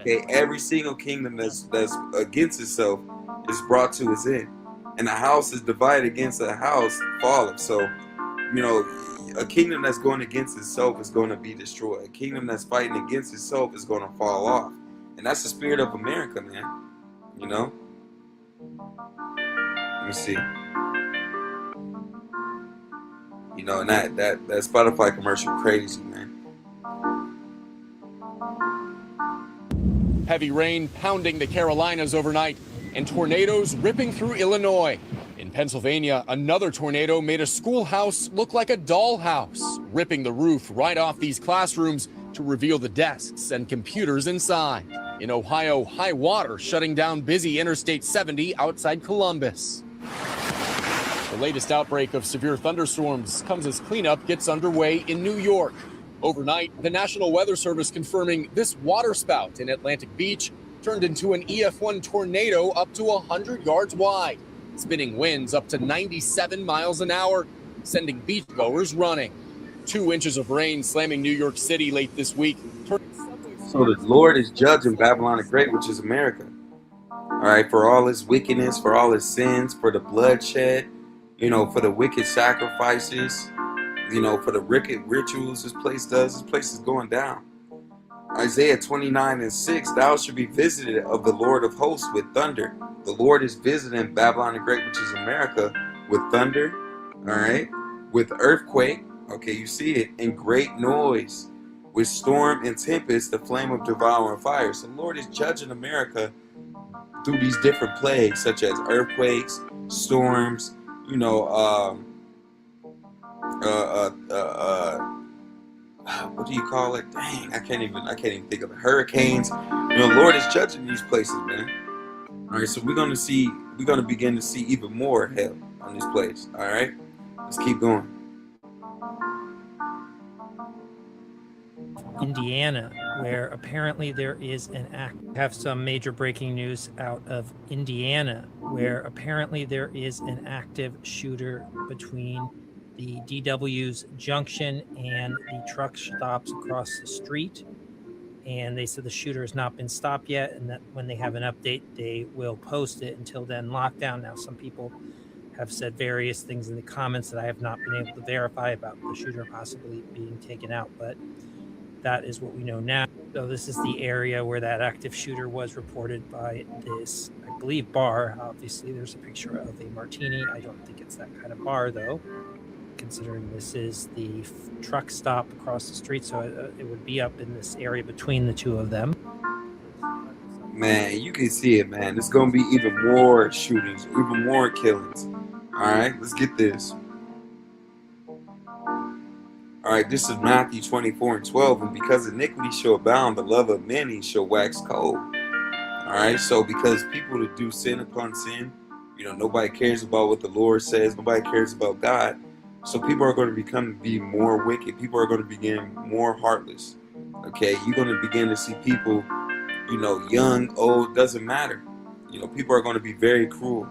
Okay, every single kingdom that's against itself is brought to its end. And a house is divided against a house, falleth. So, you know, a kingdom that's going against itself is going to be destroyed. A kingdom that's fighting against itself is going to fall off. And that's the spirit of America, man. You know? Let me see. You know, and that Spotify commercial crazy, man. Heavy rain pounding the Carolinas overnight and tornadoes ripping through Illinois. In Pennsylvania, another tornado made a schoolhouse look like a dollhouse, ripping the roof right off these classrooms to reveal the desks and computers inside. In Ohio, high water shutting down busy Interstate 70 outside Columbus. The latest outbreak of severe thunderstorms comes as cleanup gets underway in New York. Overnight, the National Weather Service confirming this waterspout in Atlantic Beach turned into an EF1 tornado up to 100 yards wide, spinning winds up to 97 miles an hour, sending beachgoers running. 2 inches of rain slamming New York City late this week. So the Lord is judging Babylon the Great, which is America. All right, for all its wickedness, for all its sins, for the bloodshed, you know, for the wicked sacrifices, you know, for the wicked rituals this place does. This place is going down. Isaiah 29:6, thou shalt be visited of the Lord of hosts with thunder. The Lord is visiting Babylon the Great, which is America, with thunder, all right, with earthquake, okay, you see it, and great noise, with storm and tempest, the flame of devouring fire. So the Lord is judging America through these different plagues, such as earthquakes, storms, you know, what do you call it? Dang, I can't even think of it. Hurricanes. You know, Lord is judging these places, man. All right, so we're gonna begin to see even more hell on this place. All right, let's keep going. Indiana, where apparently there is an act. Have some major breaking news out of Indiana, where apparently there is an active shooter between the DW's Junction and the truck stops across the street. And they said the shooter has not been stopped yet, and that when they have an update, they will post it. Until then, lockdown. Now, some people have said various things in the comments that I have not been able to verify about the shooter possibly being taken out, but that is what we know now. So this is the area where that active shooter was reported by this, I believe, bar. Obviously, there's a picture of a martini. I don't think it's that kind of bar, though, considering this is the truck stop across the street. So it would be up in this area between the two of them. Man, you can see it, man. There's going to be even more shootings, even more killings. All right, let's get this. All right, this is Matthew 24:12. And because iniquity shall abound, the love of many shall wax cold. All right, so because people that do sin upon sin, you know, nobody cares about what the Lord says. Nobody cares about God. So people are going to be more wicked. People are going to begin more heartless. Okay, you're going to begin to see people, you know, young, old, doesn't matter. You know, people are going to be very cruel.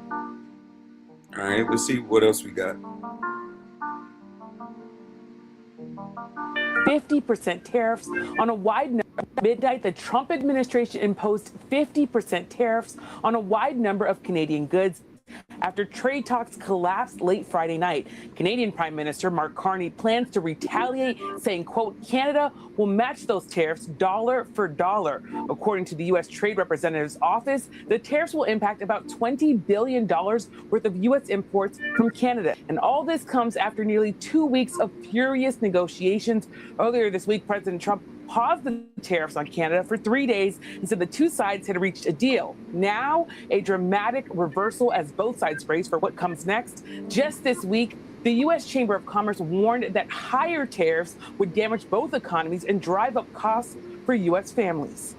All right, let's see what else we got. 50% tariffs on a wide number. At midnight, the Trump administration imposed 50% tariffs on a wide number of Canadian goods after trade talks collapsed late Friday night. Canadian Prime Minister Mark Carney plans to retaliate, saying, quote, Canada will match those tariffs dollar for dollar. According to the U.S. Trade Representative's office, the tariffs will impact about $20 billion worth of U.S. imports from Canada. And all this comes after nearly 2 weeks of furious negotiations. Earlier this week, President Trump paused the tariffs on Canada for 3 days and said the two sides had reached a deal. Now, a dramatic reversal as both sides brace for what comes next. Just this week, the U.S. Chamber of Commerce warned that higher tariffs would damage both economies and drive up costs for U.S. families.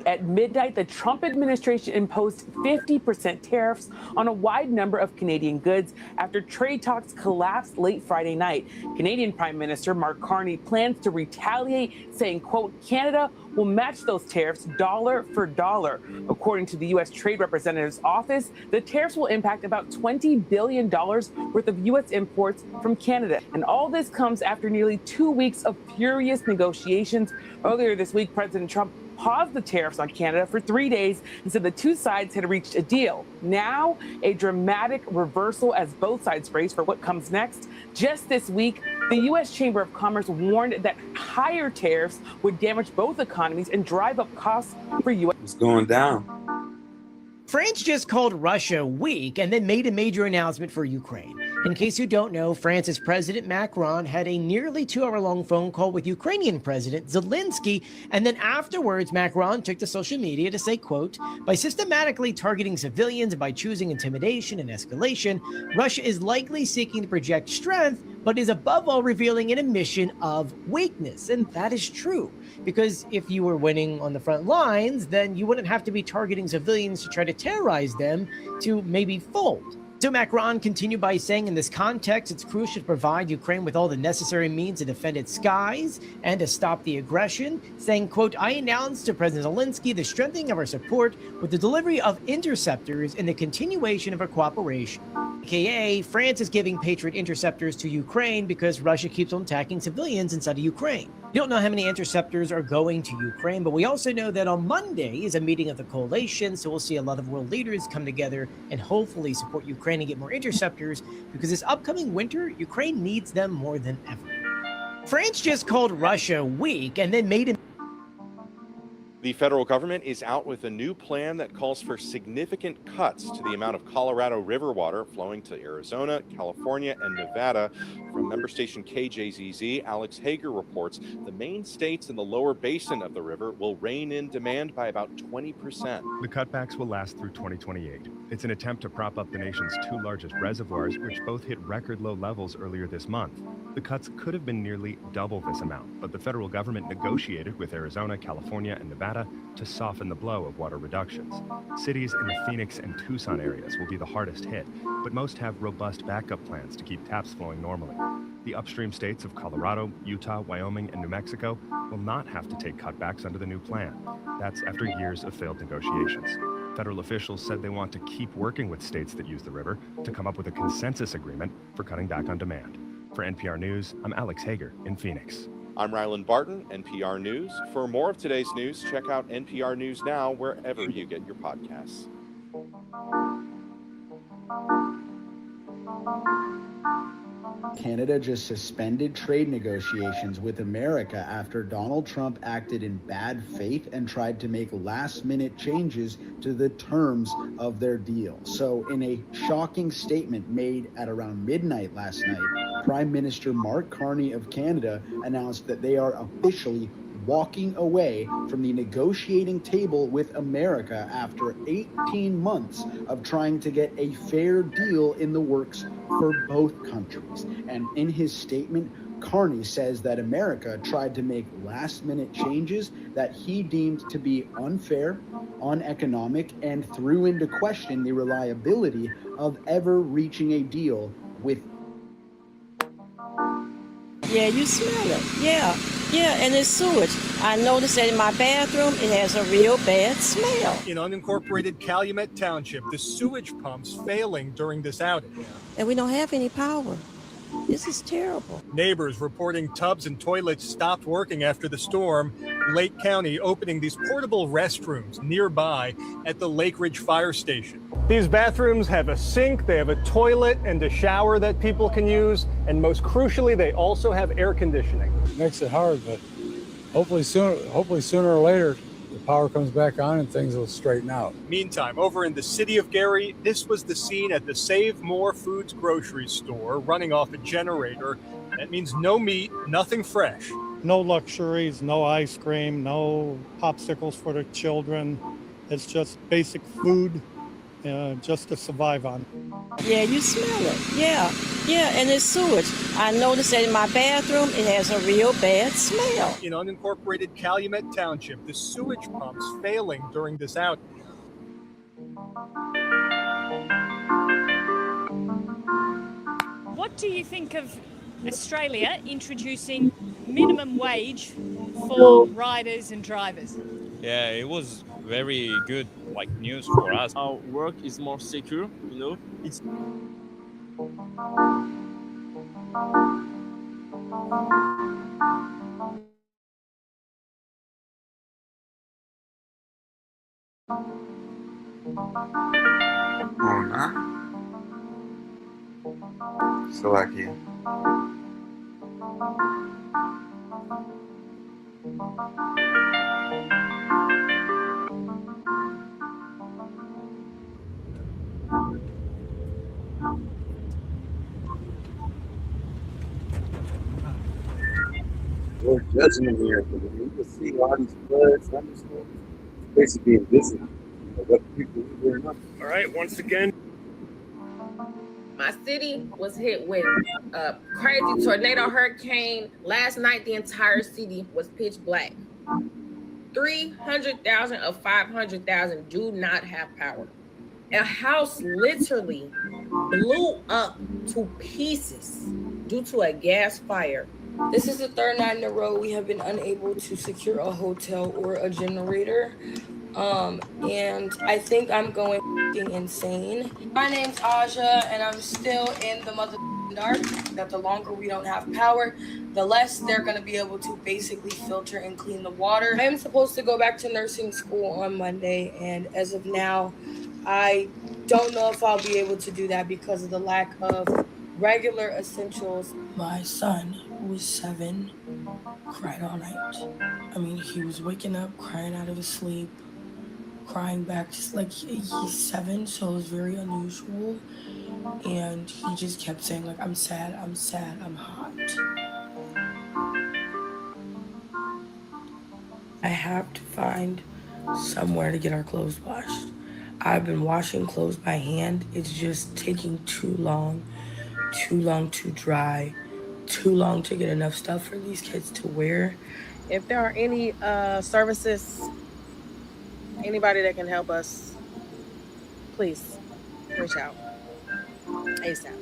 At midnight, the Trump administration imposed 50% tariffs on a wide number of Canadian goods after trade talks collapsed late Friday night. Canadian Prime Minister Mark Carney plans to retaliate, saying, quote, Canada will match those tariffs dollar for dollar. According to the U.S. Trade Representative's office, the tariffs will impact about $20 billion worth of U.S. imports from Canada. And all this comes after nearly 2 weeks of furious negotiations. Earlier this week, President Trump paused the tariffs on Canada for 3 days and said the two sides had reached a deal. Now, a dramatic reversal as both sides brace for what comes next. Just this week, the U.S. Chamber of Commerce warned that higher tariffs would damage both economies and drive up costs for U.S. It's going down. France just called Russia weak and then made a major announcement for Ukraine. In case you don't know, France's President Macron had a nearly 2-hour-long phone call with Ukrainian President Zelensky, and then afterwards, Macron took to social media to say, quote, by systematically targeting civilians and by choosing intimidation and escalation, Russia is likely seeking to project strength, but is above all revealing an admission of weakness. And that is true, because if you were winning on the front lines, then you wouldn't have to be targeting civilians to try to terrorize them to maybe fold. So Macron continued by saying, in this context, it's crucial to provide Ukraine with all the necessary means to defend its skies and to stop the aggression, saying, quote, I announced to President Zelensky the strengthening of our support with the delivery of interceptors and the continuation of our cooperation. AKA, France is giving Patriot interceptors to Ukraine because Russia keeps on attacking civilians inside of Ukraine. We don't know how many interceptors are going to Ukraine, but we also know that on Monday is a meeting of the coalition, so we'll see a lot of world leaders come together and hopefully support Ukraine and get more interceptors, because this upcoming winter, Ukraine needs them more than ever. France just called Russia weak and then made The federal government is out with a new plan that calls for significant cuts to the amount of Colorado River water flowing to Arizona, California, and Nevada. From member station KJZZ, Alex Hager reports the main states in the lower basin of the river will rein in demand by about 20%. The cutbacks will last through 2028. It's an attempt to prop up the nation's two largest reservoirs, which both hit record low levels earlier this month. The cuts could have been nearly double this amount, but the federal government negotiated with Arizona, California, and Nevada to soften the blow of water reductions. Cities in the Phoenix and Tucson areas will be the hardest hit, but most have robust backup plans to keep taps flowing normally. The upstream states of Colorado, Utah, Wyoming, and New Mexico will not have to take cutbacks under the new plan. That's after years of failed negotiations. Federal officials said they want to keep working with states that use the river to come up with a consensus agreement for cutting back on demand. For NPR News, I'm Alex Hager in Phoenix. I'm Ryland Barton, NPR News. For more of today's news, check out NPR News Now wherever you get your podcasts. Canada just suspended trade negotiations with America after Donald Trump acted in bad faith and tried to make last-minute changes to the terms of their deal. So in a shocking statement made at around midnight last night, Prime Minister Mark Carney of Canada announced that they are officially walking away from the negotiating table with America after 18 months of trying to get a fair deal in the works for both countries. And in his statement, Carney says that America tried to make last-minute changes that he deemed to be unfair, uneconomic, and threw into question the reliability of ever reaching a deal with. Yeah, you smell it. Yeah, and it's sewage. I noticed that in my bathroom, it has a real bad smell. In unincorporated Calumet Township, the sewage pumps failing during this outage. And we don't have any power. This is terrible. Neighbors reporting tubs and toilets stopped working after the storm. Lake County opening these portable restrooms nearby at the Lake Ridge Fire Station. These bathrooms have a sink, they have a toilet and a shower that people can use, and most crucially, they also have air conditioning. Makes it hard, but hopefully sooner or later, the power comes back on and things will straighten out. Meantime, over in the city of Gary, this was the scene at the Save More Foods grocery store running off a generator. That means no meat, nothing fresh. No luxuries, no ice cream, no popsicles for the children. It's just basic food just to survive on. Yeah, you smell it. Yeah, and it's sewage. I noticed that in my bathroom, it has a real bad smell. In unincorporated Calumet Township, the sewage pumps failing during this outage. What do you think of Australia introducing minimum wage for riders and drivers? Yeah, it was very good news for us. Our work is more secure, It's Slovakia. We're judging in here. You can see all these floods, thunderstorms, basically invisible. What the people are doing. All right, once again. My city was hit with a crazy tornado hurricane. Last night, the entire city was pitch black. 300,000 of 500,000 do not have power. A house literally blew up to pieces due to a gas fire. This is the third night in a row we have been unable to secure a hotel or a generator. And I think I'm going insane. My name's Aja, and I'm still in the mother dark. That the longer we don't have power, the less they're going to be able to basically filter and clean the water. I am supposed to go back to nursing school on Monday, and as of now, I don't know if I'll be able to do that because of the lack of regular essentials. My son, who is 7, cried all night. I mean, he was waking up, crying out of his sleep, crying back, just like he's 7, so it was very unusual. And he just kept saying, like, I'm sad, I'm hot. I have to find somewhere to get our clothes washed. I've been washing clothes by hand. It's just taking too long to dry, too long to get enough stuff for these kids to wear. If there are any services, anybody that can help us, please reach out ASAP.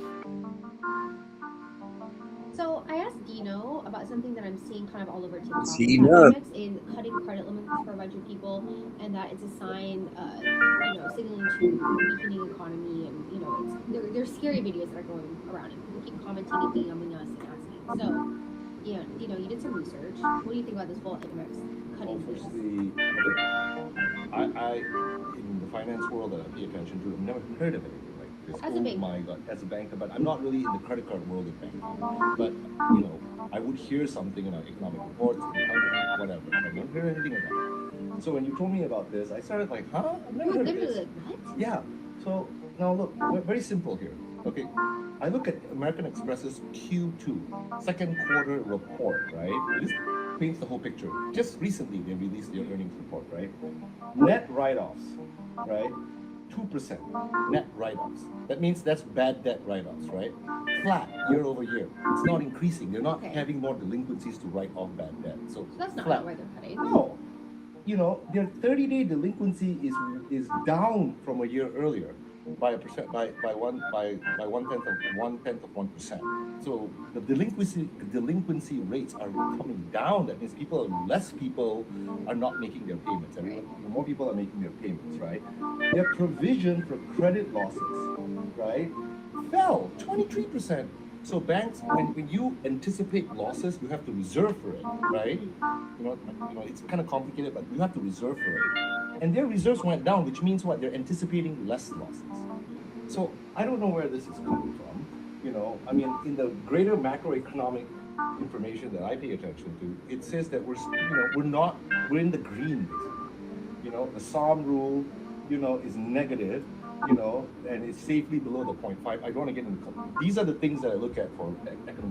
So I asked Dino about something that I'm seeing kind of all over TikTok. Dino. Amex is cutting credit limits for a bunch of people, and that it's a sign, signaling to weakening economy, and there's scary videos that are going around, and people keep commenting and DMing us and asking. So, Dino, you did some research. What do you think about this whole Amex cutting thing? I in the finance world that I pay attention to, I've never heard of anything like this. As a banker. My God, as a banker, but I'm not really in the credit card world of banking. But I would hear something in our economic reports, whatever. I don't hear anything of that. So when you told me about this, I started like, huh? I've never heard of this. What? Yeah. So now look, very simple here. Okay, I look at American Express's Q2 second quarter report, right? This paints the whole picture. Just recently, they released their earnings report, right? Net write-offs, right? 2% net write-offs. That means that's bad debt write-offs, right? Flat year over year. It's not increasing. They're not having more delinquencies to write off bad debt. So that's not flat. why they're cutting. No. Their 30-day delinquency is down from a year earlier by 1/10 of 1%. So the delinquency rates are coming down. That means less people are not making their payments. More people are making their payments, right? Their provision for credit losses, right, fell 23%. So banks, when you anticipate losses, you have to reserve for it, right? It's kind of complicated, but you have to reserve for it. And their reserves went down, which means what? They're anticipating less losses. So I don't know where this is coming from. In the greater macroeconomic information that I pay attention to, it says that we're in the green. The SOM rule, is negative. And it's safely below the 0.5. I don't want to get into these are the things that I look at for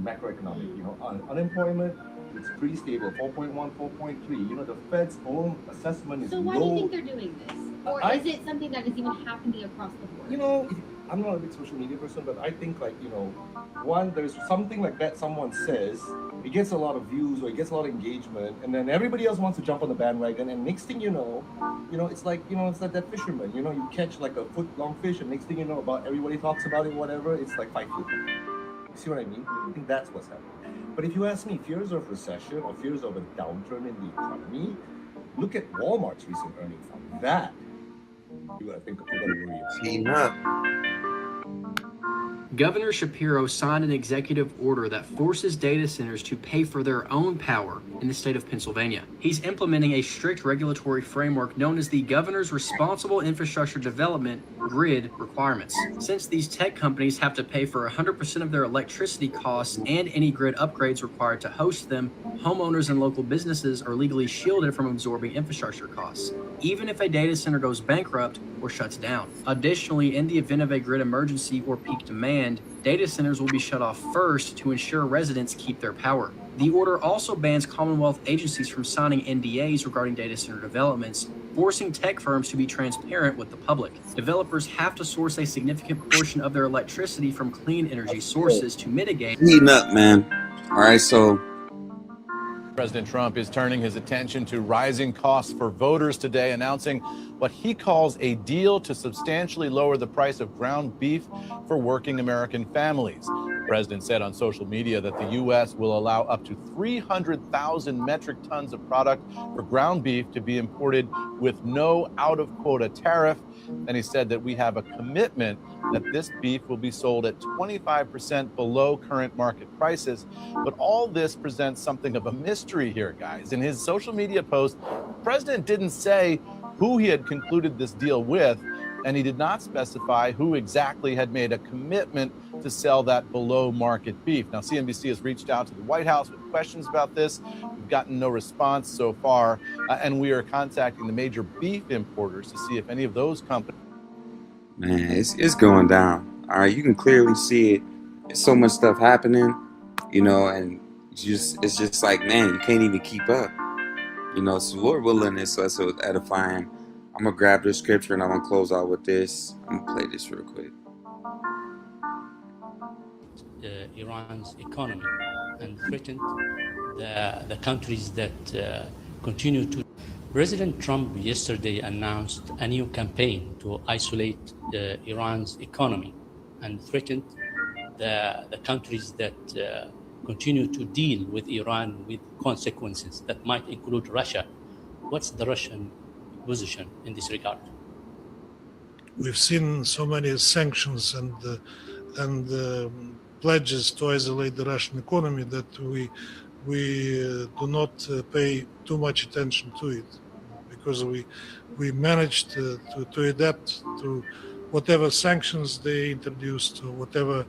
macroeconomic. Unemployment, it's pretty stable, 4.1, 4.3. The Fed's own assessment is So why low. do you think they're doing this? Or is it something that is even happening across the board? I'm not a big social media person, but I think one, there's something like that someone says, it gets a lot of views or it gets a lot of engagement, and then everybody else wants to jump on the bandwagon, and next thing you know, it's like that fisherman, you catch like a foot-long fish, and next thing you know, everybody talks about it, whatever, it's like 5 feet. You see what I mean? I think that's what's happening. But if you ask me, fears of recession or fears of a downturn in the economy, look at Walmart's recent earnings. That you gotta worry about. Governor Shapiro signed an executive order that forces data centers to pay for their own power in the state of Pennsylvania. He's implementing a strict regulatory framework known as the Governor's Responsible Infrastructure Development Grid Requirements. Since these tech companies have to pay for 100% of their electricity costs and any grid upgrades required to host them, homeowners and local businesses are legally shielded from absorbing infrastructure costs, even if a data center goes bankrupt or shuts down. Additionally, in the event of a grid emergency or peak demand, data centers will be shut off first to ensure residents keep their power. The order also bans Commonwealth agencies from signing NDAs regarding data center developments, forcing tech firms to be transparent with the public. Developers have to source a significant portion of their electricity from clean energy sources to mitigate. Heating up, man. All right, so President Trump is turning his attention to rising costs for voters today, announcing what he calls a deal to substantially lower the price of ground beef for working American families. The president said on social media that the U.S. will allow up to 300,000 metric tons of product for ground beef to be imported with no out-of-quota tariff. And he said that we have a commitment that this beef will be sold at 25% below current market prices. But all this presents something of a mystery here, guys. In his social media post, the president didn't say who he had concluded this deal with, and he did not specify who exactly had made a commitment to sell that below market beef. Now, CNBC has reached out to the White House with questions about this. We've gotten no response so far, and we are contacting the major beef importers to see if any of those companies. Man, it's going down. All right, you can clearly see it. There's so much stuff happening, and it's just like, man, you can't even keep up. So Lord willing, this us was edifying. I'm gonna grab this scripture and I'm gonna close out with this. I'm gonna play this real quick. Iran's economy and threatened the countries that continue to. President Trump yesterday announced a new campaign to isolate Iran's economy and threatened the countries that continue to deal with Iran with consequences that might include Russia. What's the Russian position in this regard? We've seen so many sanctions and pledges to isolate the Russian economy that we do not pay too much attention to it, because we managed to adapt to whatever sanctions they introduced, or whatever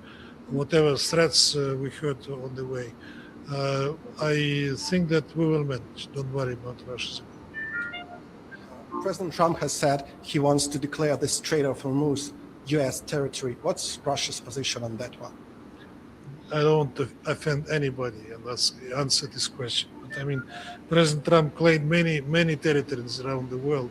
threats we heard on the way. I think that we will manage. Don't worry about Russia's economy. President Trump has said he wants to declare the Strait of Hormuz U.S. territory. What's Russia's position on that one? I don't want to offend anybody unless I answer this question. But I mean, President Trump claimed many territories around the world.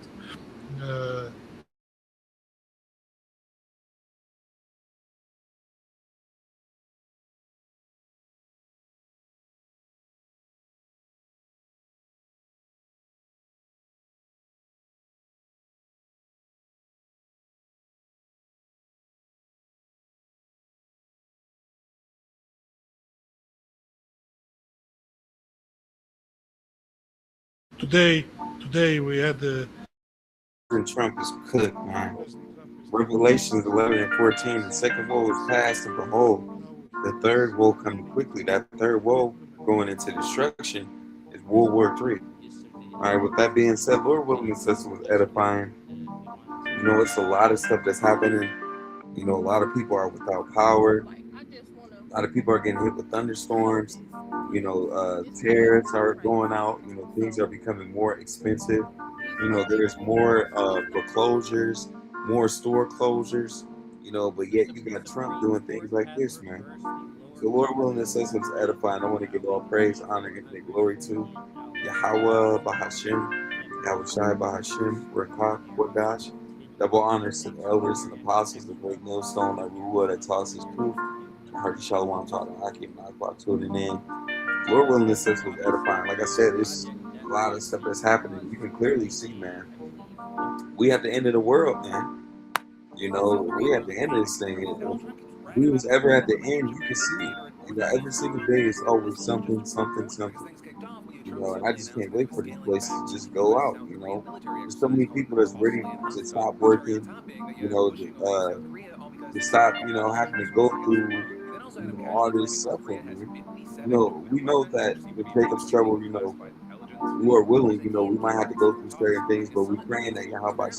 Today we had the. Trump is cooked, man. Revelations 11 and 14, the second woe is past, and behold, the third woe coming quickly. That third woe going into destruction is World War III. All right, with that being said, Lord willing, this was edifying. It's a lot of stuff that's happening. A lot of people are without power. A lot of people are getting hit with thunderstorms. Tariffs are going out. Things are becoming more expensive. There's more foreclosures, more store closures. But yet you got Trump doing things like this, man. So Lord willing, this says it's edifying. I want to give all praise, honor, and glory to Yahweh Bahashim, Yahweh Shai Bahashim, Rakah, Wadash. Double honors to the elders and apostles, the great millstone, like Ruah that tosses proof. I heard Shalom taught the Hakim, Akbar tuning in. Lord willing, this says was edifying. Like I said, there's a lot of stuff that's happening. You can clearly see, man. We at the end of the world, man. We at the end of this thing. If we was ever at the end, you can see it. Every single day is always something. And I just can't wait for these places to just go out. There's so many people that's ready to stop working. To stop, having to go through, all this suffering. We know that with Jacob's trouble, Lord willing, we might have to go through certain things, but we're praying that Yahweh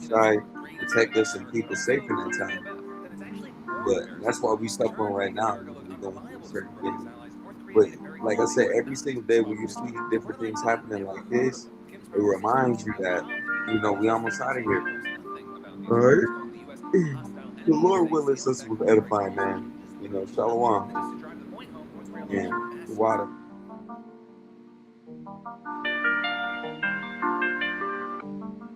Shai protect us and keep us safe in that time. But that's why we suffering right now. We're going through certain things. But like I said, every single day when you see different things happening like this, it reminds you that, we almost out of here. All right? The Lord willing, us was edifying, man. Shalom. And the water.